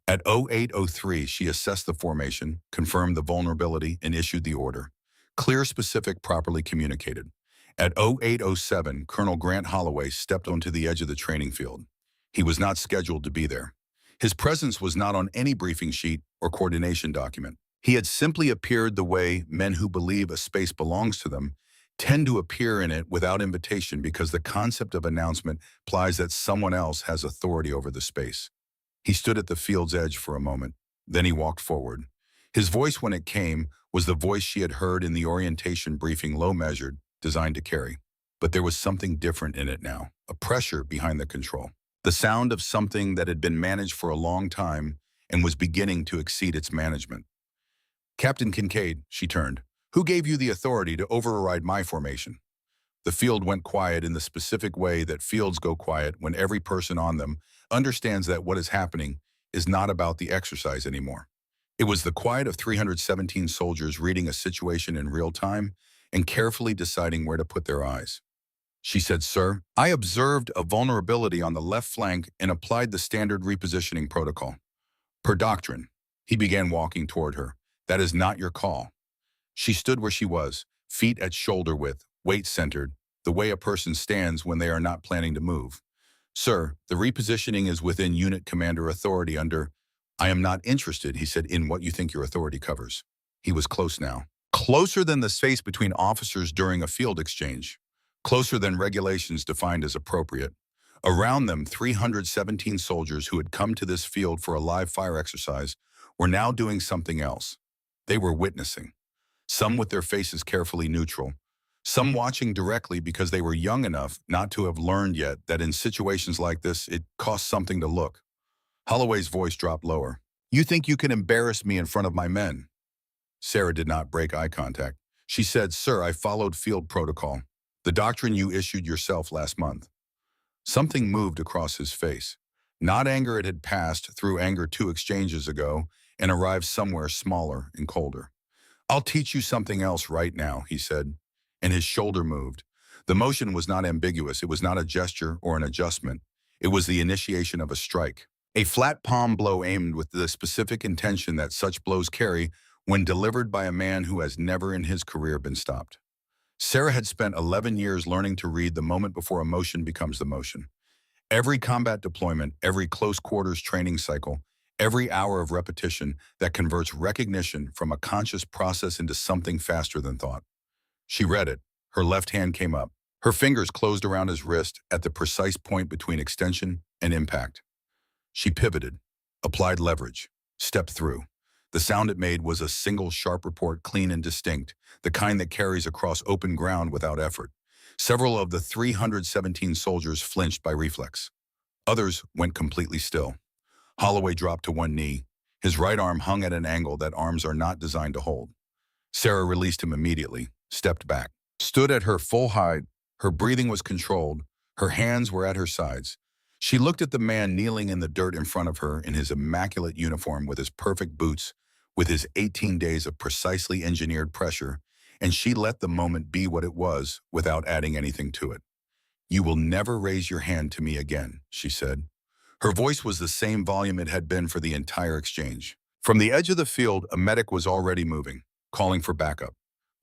At 0803, she assessed the formation, confirmed the vulnerability, and issued the order. Clear, specific, properly communicated. At 0807, Colonel Grant Holloway stepped onto the edge of the training field. He was not scheduled to be there. His presence was not on any briefing sheet or coordination document. He had simply appeared the way men who believe a space belongs to them tend to appear in it without invitation, because the concept of announcement implies that someone else has authority over the space. He stood at the field's edge for a moment. Then he walked forward. His voice, when it came, was the voice she had heard in the orientation briefing, low measured, designed to carry. But there was something different in it now, a pressure behind the control. The sound of something that had been managed for a long time and was beginning to exceed its management. "Captain Kincaid," she turned, "who gave you the authority to override my formation?" The field went quiet in the specific way that fields go quiet when every person on them understands that what is happening is not about the exercise anymore. It was the quiet of 317 soldiers reading a situation in real time and carefully deciding where to put their eyes. She said, "Sir, I observed a vulnerability on the left flank and applied the standard repositioning protocol. Per doctrine." He began walking toward her. "That is not your call." She stood where she was, feet at shoulder width, weight centered, the way a person stands when they are not planning to move. "Sir, the repositioning is within unit commander authority under—" "I am not interested," he said, "in what you think your authority covers." He was close now. Closer than the space between officers during a field exchange. Closer than regulations defined as appropriate. Around them, 317 soldiers who had come to this field for a live fire exercise were now doing something else. They were witnessing. Some with their faces carefully neutral. Some watching directly because they were young enough not to have learned yet that in situations like this, it costs something to look. Holloway's voice dropped lower. "You think you can embarrass me in front of my men?" Sara did not break eye contact. She said, "Sir, I followed field protocol, the doctrine you issued yourself last month." Something moved across his face. Not anger, it had passed through anger 2 exchanges ago and arrived somewhere smaller and colder. "I'll teach you something else right now," he said, and his shoulder moved. The motion was not ambiguous. It was not a gesture or an adjustment. It was the initiation of a strike. A flat palm blow aimed with the specific intention that such blows carry when delivered by a man who has never in his career been stopped. Sara had spent 11 years learning to read the moment before emotion becomes the motion. Every combat deployment, every close quarters training cycle, every hour of repetition that converts recognition from a conscious process into something faster than thought. She read it. Her left hand came up. Her fingers closed around his wrist at the precise point between extension and impact. She pivoted, applied leverage, stepped through. The sound it made was a single sharp report, clean and distinct, the kind that carries across open ground without effort. Several of the 317 soldiers flinched by reflex. Others went completely still. Holloway dropped to one knee. His right arm hung at an angle that arms are not designed to hold. Sara released him immediately, stepped back, stood at her full height. Her breathing was controlled. Her hands were at her sides. She looked at the man kneeling in the dirt in front of her in his immaculate uniform with his perfect boots, with his 18 days of precisely engineered pressure, and she let the moment be what it was without adding anything to it. "You will never raise your hand to me again," she said. Her voice was the same volume it had been for the entire exchange. From the edge of the field, a medic was already moving, calling for backup.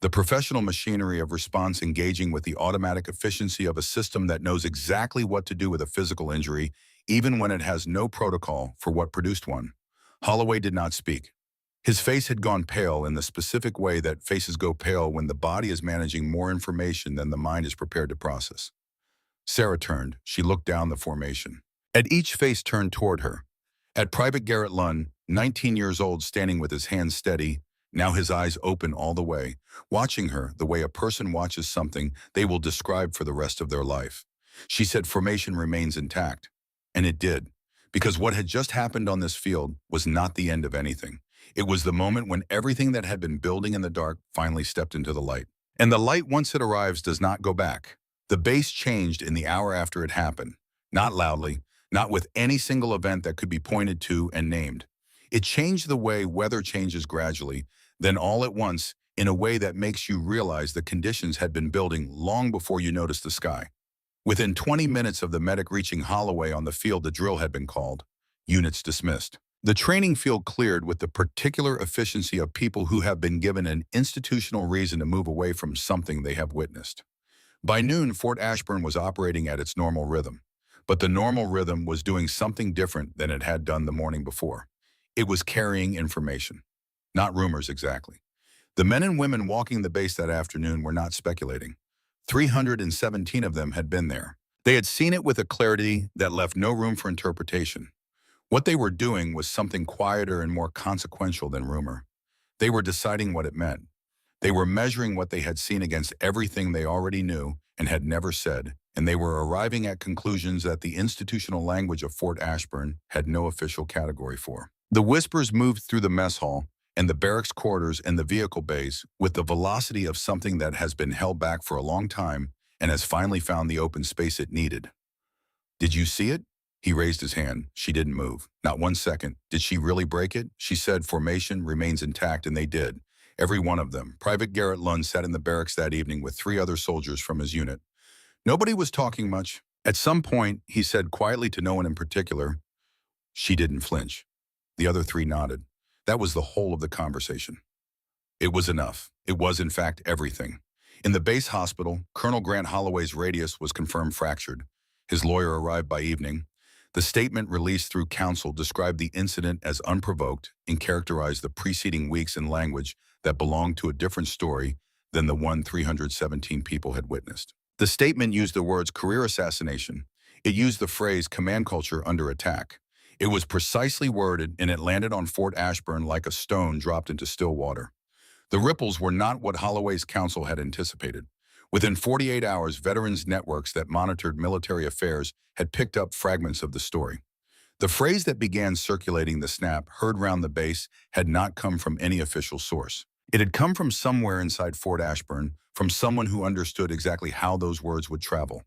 The professional machinery of response engaging with the automatic efficiency of a system that knows exactly what to do with a physical injury, even when it has no protocol for what produced one. Holloway did not speak. His face had gone pale in the specific way that faces go pale when the body is managing more information than the mind is prepared to process. Sara turned. She looked down the formation. At each face turned toward her. At Private Garrett Lunn, 19 years old, standing with his hands steady, now his eyes open all the way, watching her the way a person watches something they will describe for the rest of their life. She said, "Formation remains intact." And it did, because what had just happened on this field was not the end of anything. It was the moment when everything that had been building in the dark finally stepped into the light. And the light, once it arrives, does not go back. The base changed in the hour after it happened, not loudly, not with any single event that could be pointed to and named. It changed the way weather changes gradually, then all at once, in a way that makes you realize the conditions had been building long before you noticed the sky. Within 20 minutes of the medic reaching Holloway on the field, the drill had been called. Units dismissed. The training field cleared with the particular efficiency of people who have been given an institutional reason to move away from something they have witnessed. By noon, Fort Ashburn was operating at its normal rhythm, but the normal rhythm was doing something different than it had done the morning before. It was carrying information, not rumors exactly. The men and women walking the base that afternoon were not speculating. 317 of them had been there. They had seen it with a clarity that left no room for interpretation. What they were doing was something quieter and more consequential than rumor. They were deciding what it meant. They were measuring what they had seen against everything they already knew and had never said, and they were arriving at conclusions that the institutional language of Fort Ashburn had no official category for. The whispers moved through the mess hall and the barracks quarters and the vehicle bays with the velocity of something that has been held back for a long time and has finally found the open space it needed. "Did you see it?" He raised his hand. She didn't move. Not 1 second. "Did she really break it?" She said, "Formation remains intact," and they did. Every one of them. Private Garrett Lund sat in the barracks that evening with 3 other soldiers from his unit. Nobody was talking much. At some point, he said quietly to no one in particular, "She didn't flinch." The other 3 nodded. That was the whole of the conversation. It was enough. It was, in fact, everything. In the base hospital, Colonel Grant Holloway's radius was confirmed fractured. His lawyer arrived by evening. The statement released through counsel described the incident as unprovoked and characterized the preceding weeks in language that belonged to a different story than the one 317 people had witnessed. The statement used the words career assassination. It used the phrase command culture under attack. It was precisely worded, and it landed on Fort Ashburn like a stone dropped into still water. The ripples were not what Holloway's counsel had anticipated. Within 48 hours, veterans networks that monitored military affairs had picked up fragments of the story. The phrase that began circulating the snap heard round the base had not come from any official source. It had come from somewhere inside Fort Ashburn, from someone who understood exactly how those words would travel.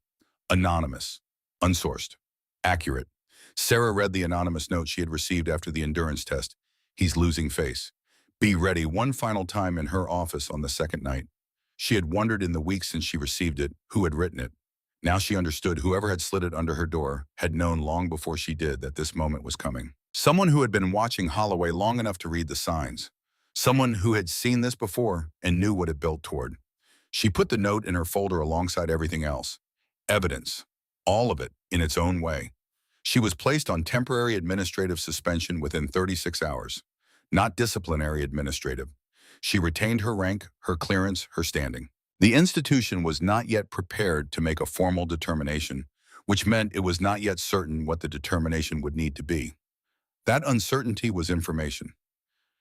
Anonymous, unsourced, accurate. Sara read the anonymous note she had received after the endurance test. "He's losing face. Be ready," one final time in her office on the second night. She had wondered in the weeks since she received it who had written it. Now she understood whoever had slid it under her door had known long before she did that this moment was coming. Someone who had been watching Holloway long enough to read the signs. Someone who had seen this before and knew what it built toward. She put the note in her folder alongside everything else. Evidence. All of it, in its own way. She was placed on temporary administrative suspension within 36 hours. Not disciplinary administrative. She retained her rank, her clearance, her standing. The institution was not yet prepared to make a formal determination, which meant it was not yet certain what the determination would need to be. That uncertainty was information.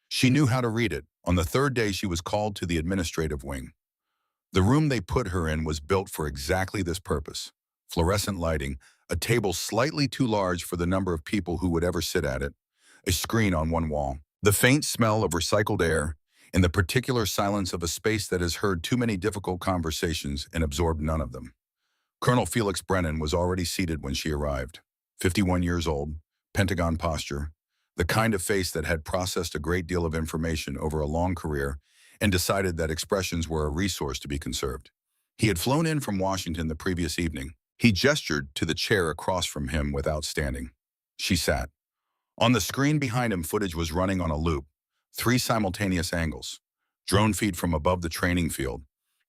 She knew how to read it. On the 3rd day, she was called to the administrative wing. The room they put her in was built for exactly this purpose. Fluorescent lighting, a table slightly too large for the number of people who would ever sit at it, a screen on one wall, the faint smell of recycled air, and the particular silence of a space that has heard too many difficult conversations and absorbed none of them. Colonel Felix Brennan was already seated when she arrived. 51 years old, Pentagon posture, the kind of face that had processed a great deal of information over a long career and decided that expressions were a resource to be conserved. He had flown in from Washington the previous evening. He gestured to the chair across from him without standing. She sat. On the screen behind him, footage was running on a loop. 3 simultaneous angles. Drone feed from above the training field.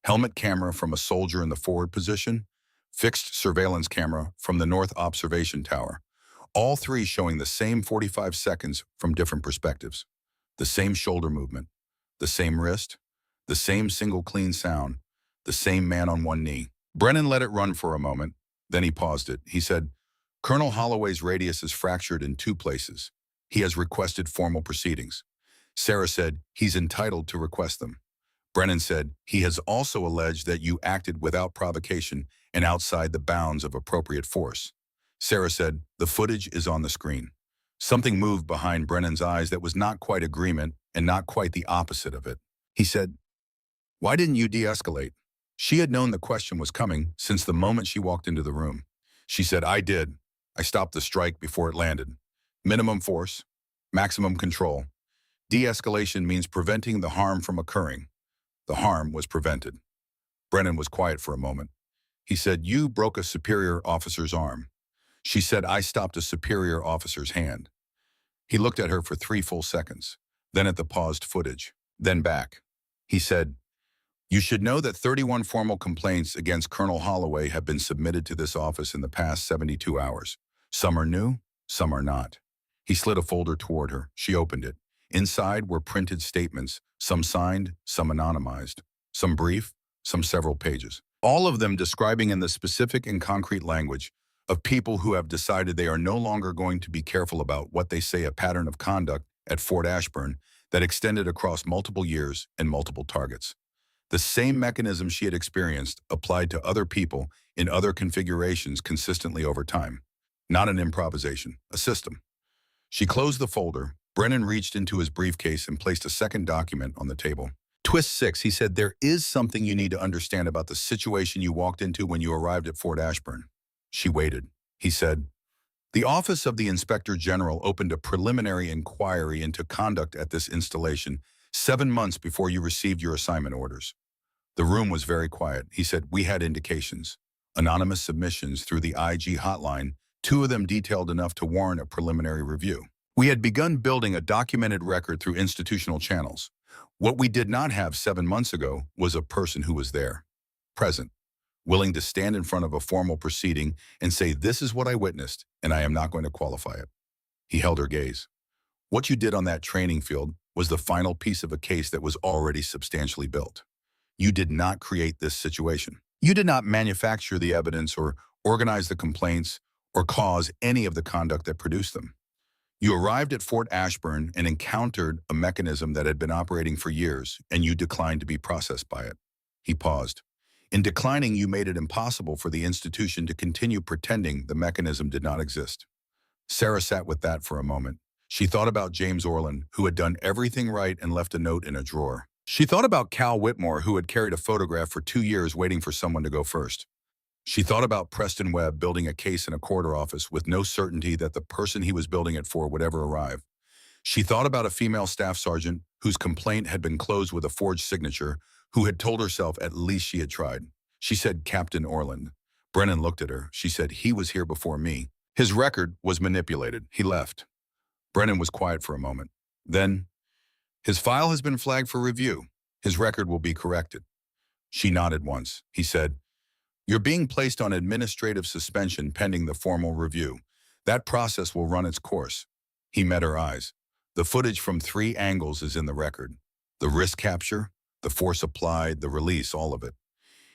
Helmet camera from a soldier in the forward position. Fixed surveillance camera from the north observation tower. All 3 showing the same 45 seconds from different perspectives. The same shoulder movement. The same wrist. The same single clean sound. The same man on one knee. Brennan let it run for a moment. Then he paused it. He said, "Colonel Holloway's radius is fractured in 2 places. He has requested formal proceedings." Sara said, "He's entitled to request them." Brennan said, "He has also alleged that you acted without provocation and outside the bounds of appropriate force." Sara said, "The footage is on the screen." Something moved behind Brennan's eyes that was not quite agreement and not quite the opposite of it. He said, "Why didn't you de-escalate?" She had known the question was coming since the moment she walked into the room. She said, "I did. I stopped the strike before it landed. Minimum force, maximum control. De-escalation means preventing the harm from occurring. The harm was prevented." Brennan was quiet for a moment. He said, "You broke a superior officer's arm." She said, "I stopped a superior officer's hand." He looked at her for 3 full seconds, then at the paused footage, then back. He said, "You should know that 31 formal complaints against Colonel Holloway have been submitted to this office in the past 72 hours. Some are new, some are not." He slid a folder toward her. She opened it. Inside were printed statements, some signed, some anonymized, some brief, some several pages. All of them describing in the specific and concrete language of people who have decided they are no longer going to be careful about what they say, a pattern of conduct at Fort Ashburn that extended across multiple years and multiple targets. The same mechanism she had experienced applied to other people in other configurations consistently over time. Not an improvisation, a system. She closed the folder. Brennan reached into his briefcase and placed a second document on the table. Twist 6, he said, "There is something you need to understand about the situation you walked into when you arrived at Fort Ashburn." She waited. He said, "The Office of the Inspector General opened a preliminary inquiry into conduct at this installation 7 months before you received your assignment orders." The room was very quiet. He said, "We had indications, anonymous submissions through the IG hotline, 2 of them detailed enough to warrant a preliminary review. We had begun building a documented record through institutional channels. What we did not have 7 months ago was a person who was there, present, willing to stand in front of a formal proceeding and say, 'This is what I witnessed, and I am not going to qualify it.'" He held her gaze. "What you did on that training field was the final piece of a case that was already substantially built. You did not create this situation. You did not manufacture the evidence or organize the complaints or cause any of the conduct that produced them. You arrived at Fort Ashburn and encountered a mechanism that had been operating for years, and you declined to be processed by it." He paused. "In declining, you made it impossible for the institution to continue pretending the mechanism did not exist." Sara sat with that for a moment. She thought about James Orland, who had done everything right and left a note in a drawer. She thought about Cal Whitmore, who had carried a photograph for 2 years waiting for someone to go first. She thought about Preston Webb building a case in a corner office with no certainty that the person he was building it for would ever arrive. She thought about a female staff sergeant whose complaint had been closed with a forged signature, who had told herself at least she had tried. She said, "Captain Orland." Brennan looked at her. She said, "He was here before me. His record was manipulated. He left." Brennan was quiet for a moment. Then, "His file has been flagged for review. His record will be corrected." She nodded once. He said, "You're being placed on administrative suspension pending the formal review. That process will run its course." He met her eyes. "The footage from 3 angles is in the record. The risk capture, the force applied, the release, all of it."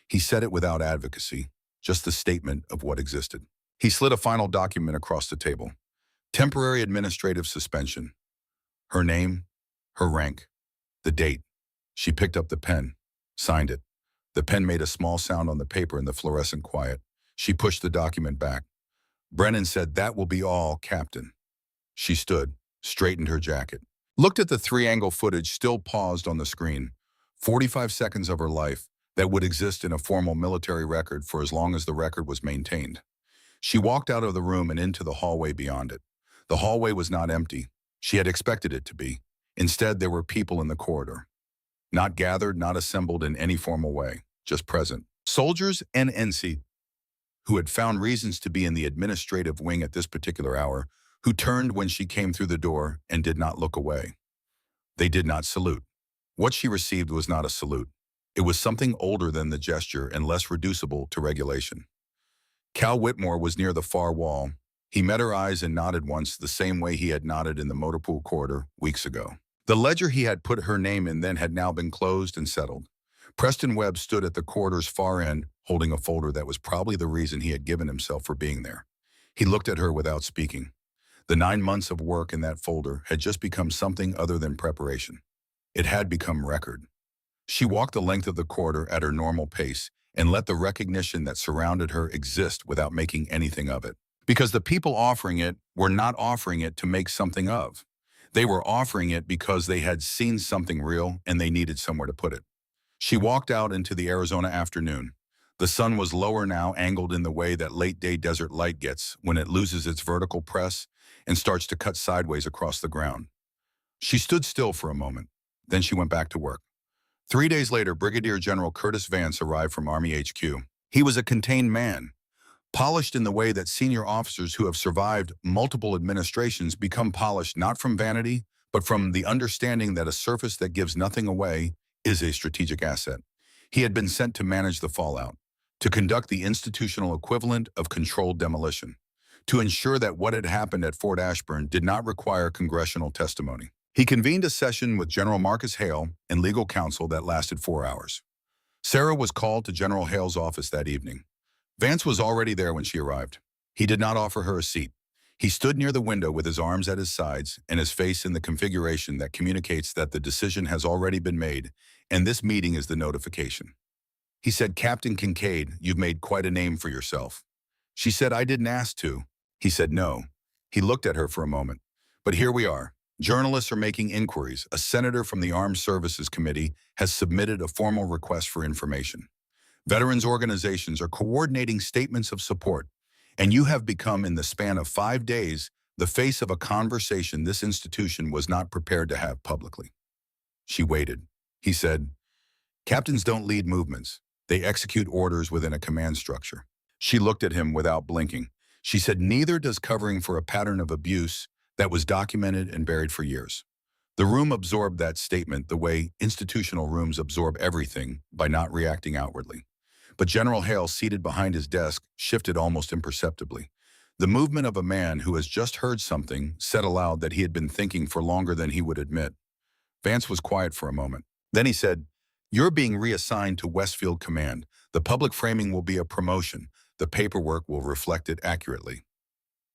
He said it without advocacy, just the statement of what existed. He slid a final document across the table. Temporary administrative suspension. Her name, her rank, the date. She picked up the pen, signed it. The pen made a small sound on the paper in the fluorescent quiet. She pushed the document back. Brennan said, "That will be all, Captain." She stood, straightened her jacket, looked at the 3-angle footage still paused on the screen. 45 seconds of her life that would exist in a formal military record for as long as the record was maintained. She walked out of the room and into the hallway beyond it. The hallway was not empty. She had expected it to be. Instead, there were people in the corridor. Not gathered, not assembled in any formal way, just present. Soldiers and NC who had found reasons to be in the administrative wing at this particular hour, who turned when she came through the door and did not look away. They did not salute. What she received was not a salute. It was something older than the gesture and less reducible to regulation. Cal Whitmore was near the far wall. He met her eyes and nodded once the same way he had nodded in the motor pool corridor weeks ago. The ledger he had put her name in then had now been closed and settled. Preston Webb stood at the corridor's far end, holding a folder that was probably the reason he had given himself for being there. He looked at her without speaking. The 9 months of work in that folder had just become something other than preparation. It had become record. She walked the length of the corridor at her normal pace and let the recognition that surrounded her exist without making anything of it. Because the people offering it were not offering it to make something of. They were offering it because they had seen something real and they needed somewhere to put it. She walked out into the Arizona afternoon. The sun was lower now, angled in the way that late-day desert light gets when it loses its vertical press and starts to cut sideways across the ground. She stood still for a moment. Then she went back to work. 3 days later, Brigadier General Curtis Vance arrived from Army HQ. He was a contained man, Polished in the way that senior officers who have survived multiple administrations become polished not from vanity, but from the understanding that a surface that gives nothing away is a strategic asset. He had been sent to manage the fallout, to conduct the institutional equivalent of controlled demolition, to ensure that what had happened at Fort Ashburn did not require congressional testimony. He convened a session with General Marcus Hale and legal counsel that lasted 4 hours. Sara was called to General Hale's office that evening. Vance was already there when she arrived. He did not offer her a seat. He stood near the window with his arms at his sides and his face in the configuration that communicates that the decision has already been made, and this meeting is the notification. He said, "Captain Kincaid, you've made quite a name for yourself." She said, "I didn't ask to." He said, "No." He looked at her for a moment. "But here we are. Journalists are making inquiries. A senator from the Armed Services Committee has submitted a formal request for information. Veterans organizations are coordinating statements of support, and you have become, in the span of 5 days, the face of a conversation this institution was not prepared to have publicly." She waited. He said, "Captains don't lead movements. They execute orders within a command structure." She looked at him without blinking. She said, "Neither does covering for a pattern of abuse that was documented and buried for years." The room absorbed that statement the way institutional rooms absorb everything, by not reacting outwardly. But General Hale, seated behind his desk, shifted almost imperceptibly. The movement of a man who has just heard something, said aloud that he had been thinking for longer than he would admit. Vance was quiet for a moment. Then he said, "You're being reassigned to Westfield Command. The public framing will be a promotion. The paperwork will reflect it accurately."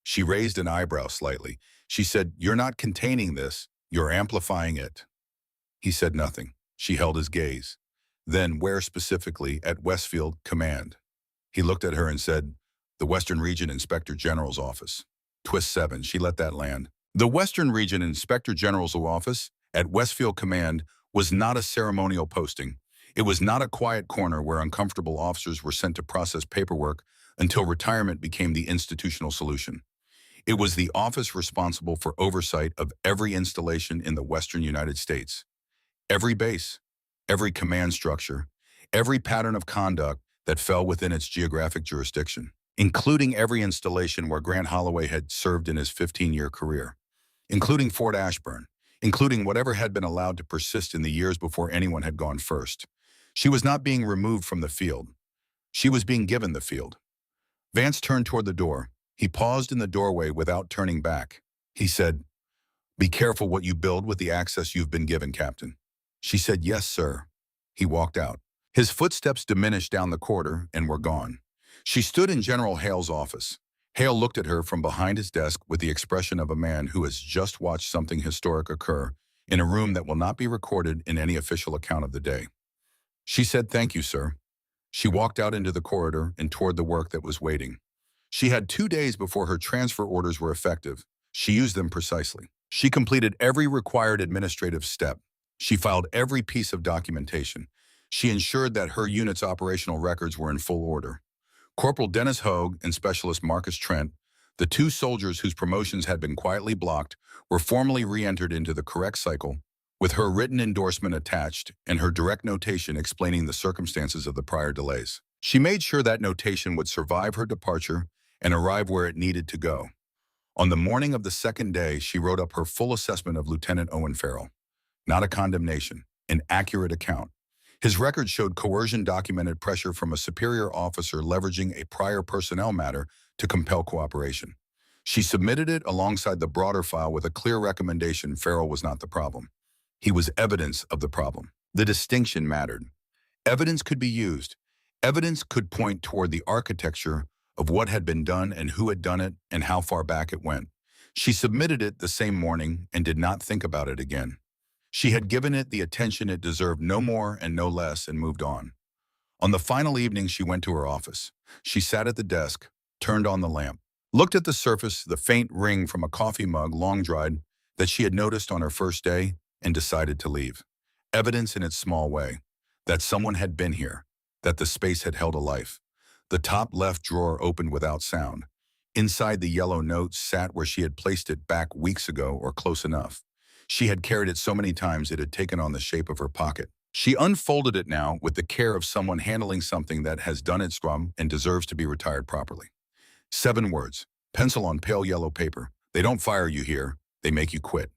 She raised an eyebrow slightly. She said, "You're not containing this, you're amplifying it." He said nothing. She held his gaze. "Then where specifically at Westfield Command?" He looked at her and said, "The Western Region Inspector General's office." Twist 7, she let that land. The Western Region Inspector General's office at Westfield Command was not a ceremonial posting. It was not a quiet corner where uncomfortable officers were sent to process paperwork until retirement became the institutional solution. It was the office responsible for oversight of every installation in the Western United States. Every base, every command structure, every pattern of conduct that fell within its geographic jurisdiction, including every installation where Grant Holloway had served in his 15-year career, including Fort Ashburn, including whatever had been allowed to persist in the years before anyone had gone first. She was not being removed from the field. She was being given the field. Vance turned toward the door. He paused in the doorway without turning back. He said, "Be careful what you build with the access you've been given, Captain." She said, "Yes, sir." He walked out. His footsteps diminished down the corridor and were gone. She stood in General Hale's office. Hale looked at her from behind his desk with the expression of a man who has just watched something historic occur in a room that will not be recorded in any official account of the day. She said, "Thank you, sir." She walked out into the corridor and toward the work that was waiting. She had 2 days before her transfer orders were effective. She used them precisely. She completed every required administrative step. She filed every piece of documentation. She ensured that her unit's operational records were in full order. Corporal Dennis Hogue and Specialist Marcus Trent, the 2 soldiers whose promotions had been quietly blocked, were formally re-entered into the correct cycle, with her written endorsement attached and her direct notation explaining the circumstances of the prior delays. She made sure that notation would survive her departure and arrive where it needed to go. On the morning of the 2nd day, she wrote up her full assessment of Lieutenant Owen Farrell. Not a condemnation, an accurate account. His record showed coercion-documented pressure from a superior officer leveraging a prior personnel matter to compel cooperation. She submitted it alongside the broader file with a clear recommendation Farrell was not the problem. He was evidence of the problem. The distinction mattered. Evidence could be used. Evidence could point toward the architecture of what had been done and who had done it and how far back it went. She submitted it the same morning and did not think about it again. She had given it the attention it deserved, no more and no less, and moved on. On the final evening, she went to her office. She sat at the desk, turned on the lamp, looked at the surface, the faint ring from a coffee mug, long dried, that she had noticed on her first day, and decided to leave. Evidence in its small way, that someone had been here, that the space had held a life. The top left drawer opened without sound. Inside, the yellow note sat where she had placed it back weeks ago, or close enough. She had carried it so many times it had taken on the shape of her pocket. She unfolded it now with the care of someone handling something that has done its scrum and deserves to be retired properly. 7 words, pencil on pale yellow paper. They don't fire you here, they make you quit.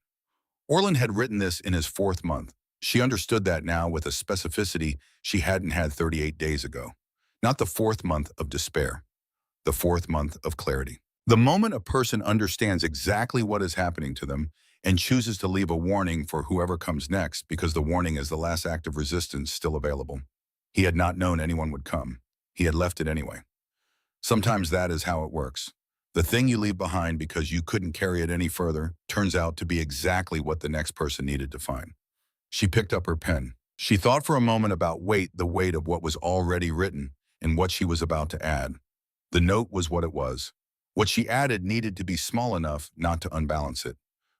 Orland had written this in his 4th month. She understood that now with a specificity she hadn't had 38 days ago. Not the 4th month of despair, the 4th month of clarity. The moment a person understands exactly what is happening to them and chooses to leave a warning for whoever comes next because the warning is the last act of resistance still available. He had not known anyone would come. He had left it anyway. Sometimes that is how it works. The thing you leave behind because you couldn't carry it any further turns out to be exactly what the next person needed to find. She picked up her pen. She thought for a moment about the weight of what was already written and what she was about to add. The note was what it was. What she added needed to be small enough not to unbalance it.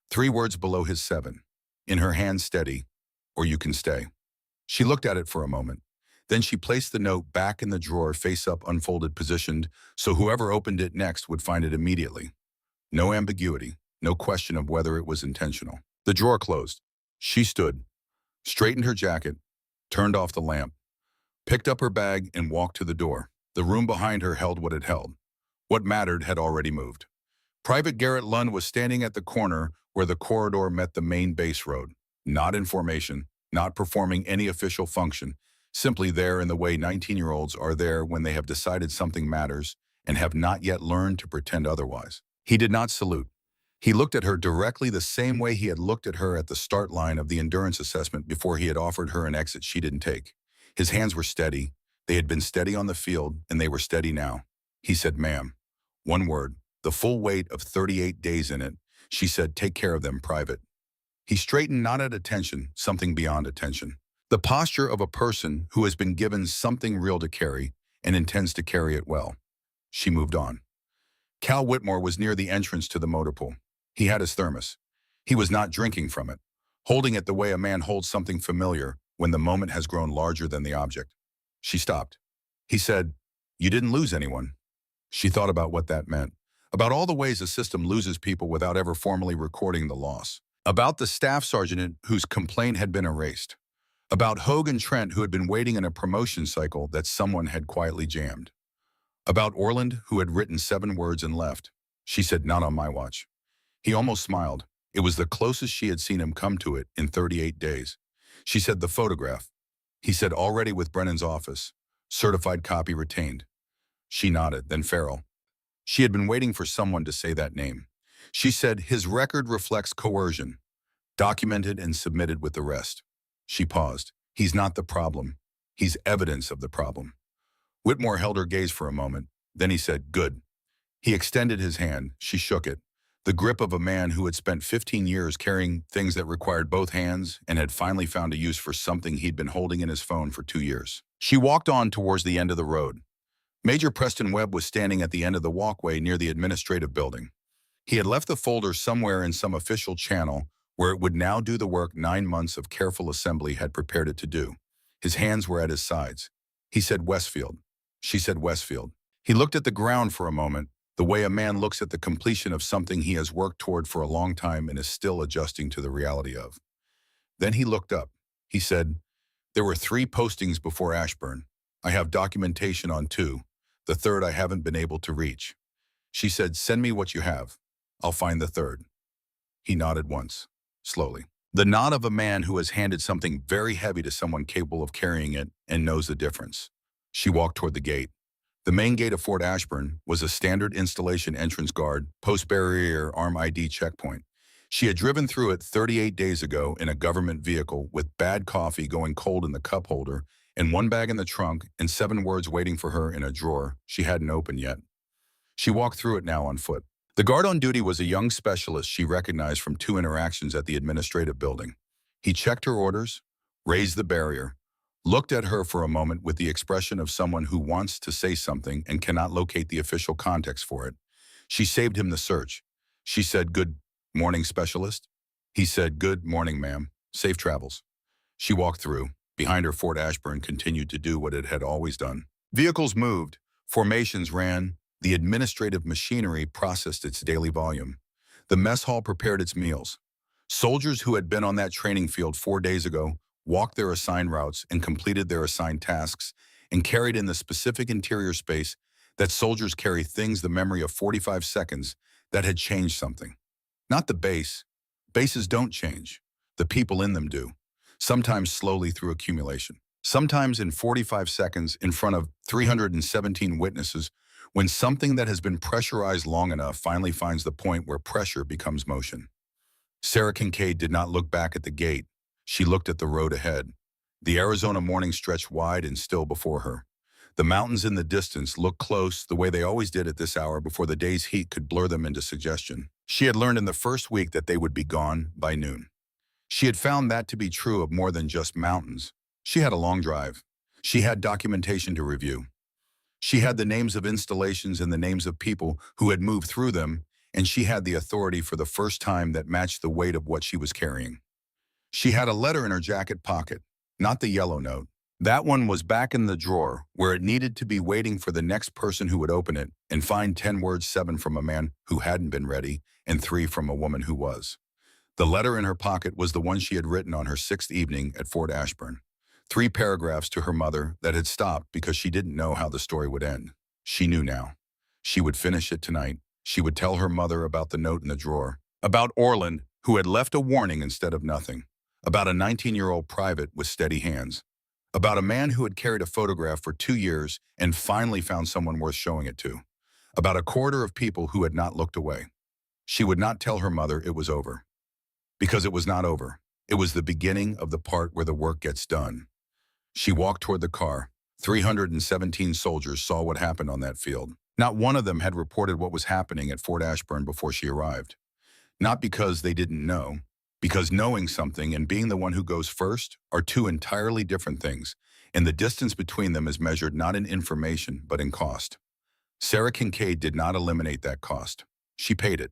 3 words below his 7. In her hand steady, or you can stay. She looked at it for a moment. Then she placed the note back in the drawer, face up, unfolded, positioned, so whoever opened it next would find it immediately. No ambiguity, no question of whether it was intentional. The drawer closed. She stood, straightened her jacket, turned off the lamp, picked up her bag and walked to the door. The room behind her held what it held. What mattered had already moved. Private Garrett Lund was standing at the corner where the corridor met the main base road. Not in formation, not performing any official function, simply there in the way 19-year-olds are there when they have decided something matters and have not yet learned to pretend otherwise. He did not salute. He looked at her directly the same way he had looked at her at the start line of the endurance assessment before he had offered her an exit she didn't take. His hands were steady. They had been steady on the field, and they were steady now. He said, "Ma'am." 1 word, the full weight of 38 days in it. She said, "Take care of them, Private." He straightened, not at attention, something beyond attention. The posture of a person who has been given something real to carry and intends to carry it well. She moved on. Cal Whitmore was near the entrance to the motor pool. He had his thermos. He was not drinking from it, holding it the way a man holds something familiar when the moment has grown larger than the object. She stopped. He said, "You didn't lose anyone." She thought about what that meant, about all the ways a system loses people without ever formally recording the loss, about the staff sergeant whose complaint had been erased, about Hogan Trent who had been waiting in a promotion cycle that someone had quietly jammed, about Orland who had written 7 words and left. She said, "Not on my watch." He almost smiled. It was the closest she had seen him come to it in 38 days. She said, "The photograph." He said, "Already with Brennan's office. Certified copy retained." She nodded, then Farrell. She had been waiting for someone to say that name. She said, "His record reflects coercion. Documented and submitted with the rest." She paused. "He's not the problem. He's evidence of the problem." Whitmore held her gaze for a moment. Then he said, "Good." He extended his hand. She shook it. The grip of a man who had spent 15 years carrying things that required both hands and had finally found a use for something he'd been holding in his phone for 2 years. She walked on towards the end of the road. Major Preston Webb was standing at the end of the walkway near the administrative building. He had left the folder somewhere in some official channel where it would now do the work 9 months of careful assembly had prepared it to do. His hands were at his sides. He said, "Westfield." She said, "Westfield." He looked at the ground for a moment, the way a man looks at the completion of something he has worked toward for a long time and is still adjusting to the reality of. Then he looked up. He said, "There were 3 postings before Ashburn. I have documentation on 2. The 3rd I haven't been able to reach." She said, "Send me what you have. I'll find the 3rd. He nodded once, slowly. The nod of a man who has handed something very heavy to someone capable of carrying it and knows the difference. She walked toward the gate. The main gate of Fort Ashburn was a standard installation entrance guard, post-barrier arm ID checkpoint. She had driven through it 38 days ago in a government vehicle with bad coffee going cold in the cup holder and 1 bag in the trunk and 7 words waiting for her in a drawer she hadn't opened yet. She walked through it now on foot. The guard on duty was a young specialist she recognized from 2 interactions at the administrative building. He checked her orders, raised the barrier, looked at her for a moment with the expression of someone who wants to say something and cannot locate the official context for it. She saved him the search. She said, "Good morning, specialist." He said, "Good morning, ma'am. Safe travels." She walked through. Behind her, Fort Ashburn continued to do what it had always done. Vehicles moved, formations ran, the administrative machinery processed its daily volume. The mess hall prepared its meals. Soldiers who had been on that training field 4 days ago walked their assigned routes and completed their assigned tasks and carried in the specific interior space that soldiers carry things the memory of 45 seconds that had changed something. Not the base. Bases don't change. The people in them do. Sometimes slowly through accumulation. Sometimes in 45 seconds in front of 317 witnesses, when something that has been pressurized long enough finally finds the point where pressure becomes motion. Sara Kincaid did not look back at the gate. She looked at the road ahead. The Arizona morning stretched wide and still before her. The mountains in the distance looked close the way they always did at this hour before the day's heat could blur them into suggestion. She had learned in the first week that they would be gone by noon. She had found that to be true of more than just mountains. She had a long drive. She had documentation to review. She had the names of installations and the names of people who had moved through them, and she had the authority for the first time that matched the weight of what she was carrying. She had a letter in her jacket pocket, not the yellow note. That one was back in the drawer, where it needed to be waiting for the next person who would open it and find 10 words, 7 from a man who hadn't been ready, and 3 from a woman who was. The letter in her pocket was the one she had written on her 6th evening at Fort Ashburn. 3 paragraphs to her mother that had stopped because she didn't know how the story would end. She knew now. She would finish it tonight. She would tell her mother about the note in the drawer, about Orland, who had left a warning instead of nothing, about a 19-year-old private with steady hands, about a man who had carried a photograph for 2 years and finally found someone worth showing it to, about a corridor of people who had not looked away. She would not tell her mother it was over, because it was not over. It was the beginning of the part where the work gets done. She walked toward the car. 317 soldiers saw what happened on that field. Not one of them had reported what was happening at Fort Ashburn before she arrived. Not because they didn't know, because knowing something and being the one who goes first are 2 entirely different things, and the distance between them is measured not in information but in cost. Sara Kincaid did not eliminate that cost. She paid it,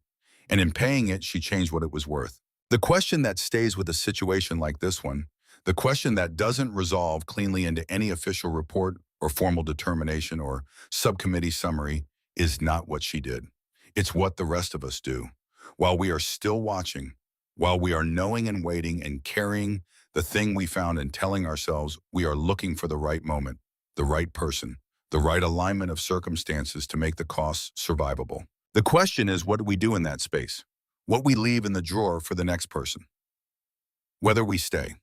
and in paying it, she changed what it was worth. The question that stays with a situation like this one, the question that doesn't resolve cleanly into any official report or formal determination or subcommittee summary, is not what she did. It's what the rest of us do. While we are still watching, while we are knowing and waiting and carrying the thing we found and telling ourselves we are looking for the right moment, the right person, the right alignment of circumstances to make the costs survivable. The question is, what do we do in that space? What we leave in the drawer for the next person? Whether we stay.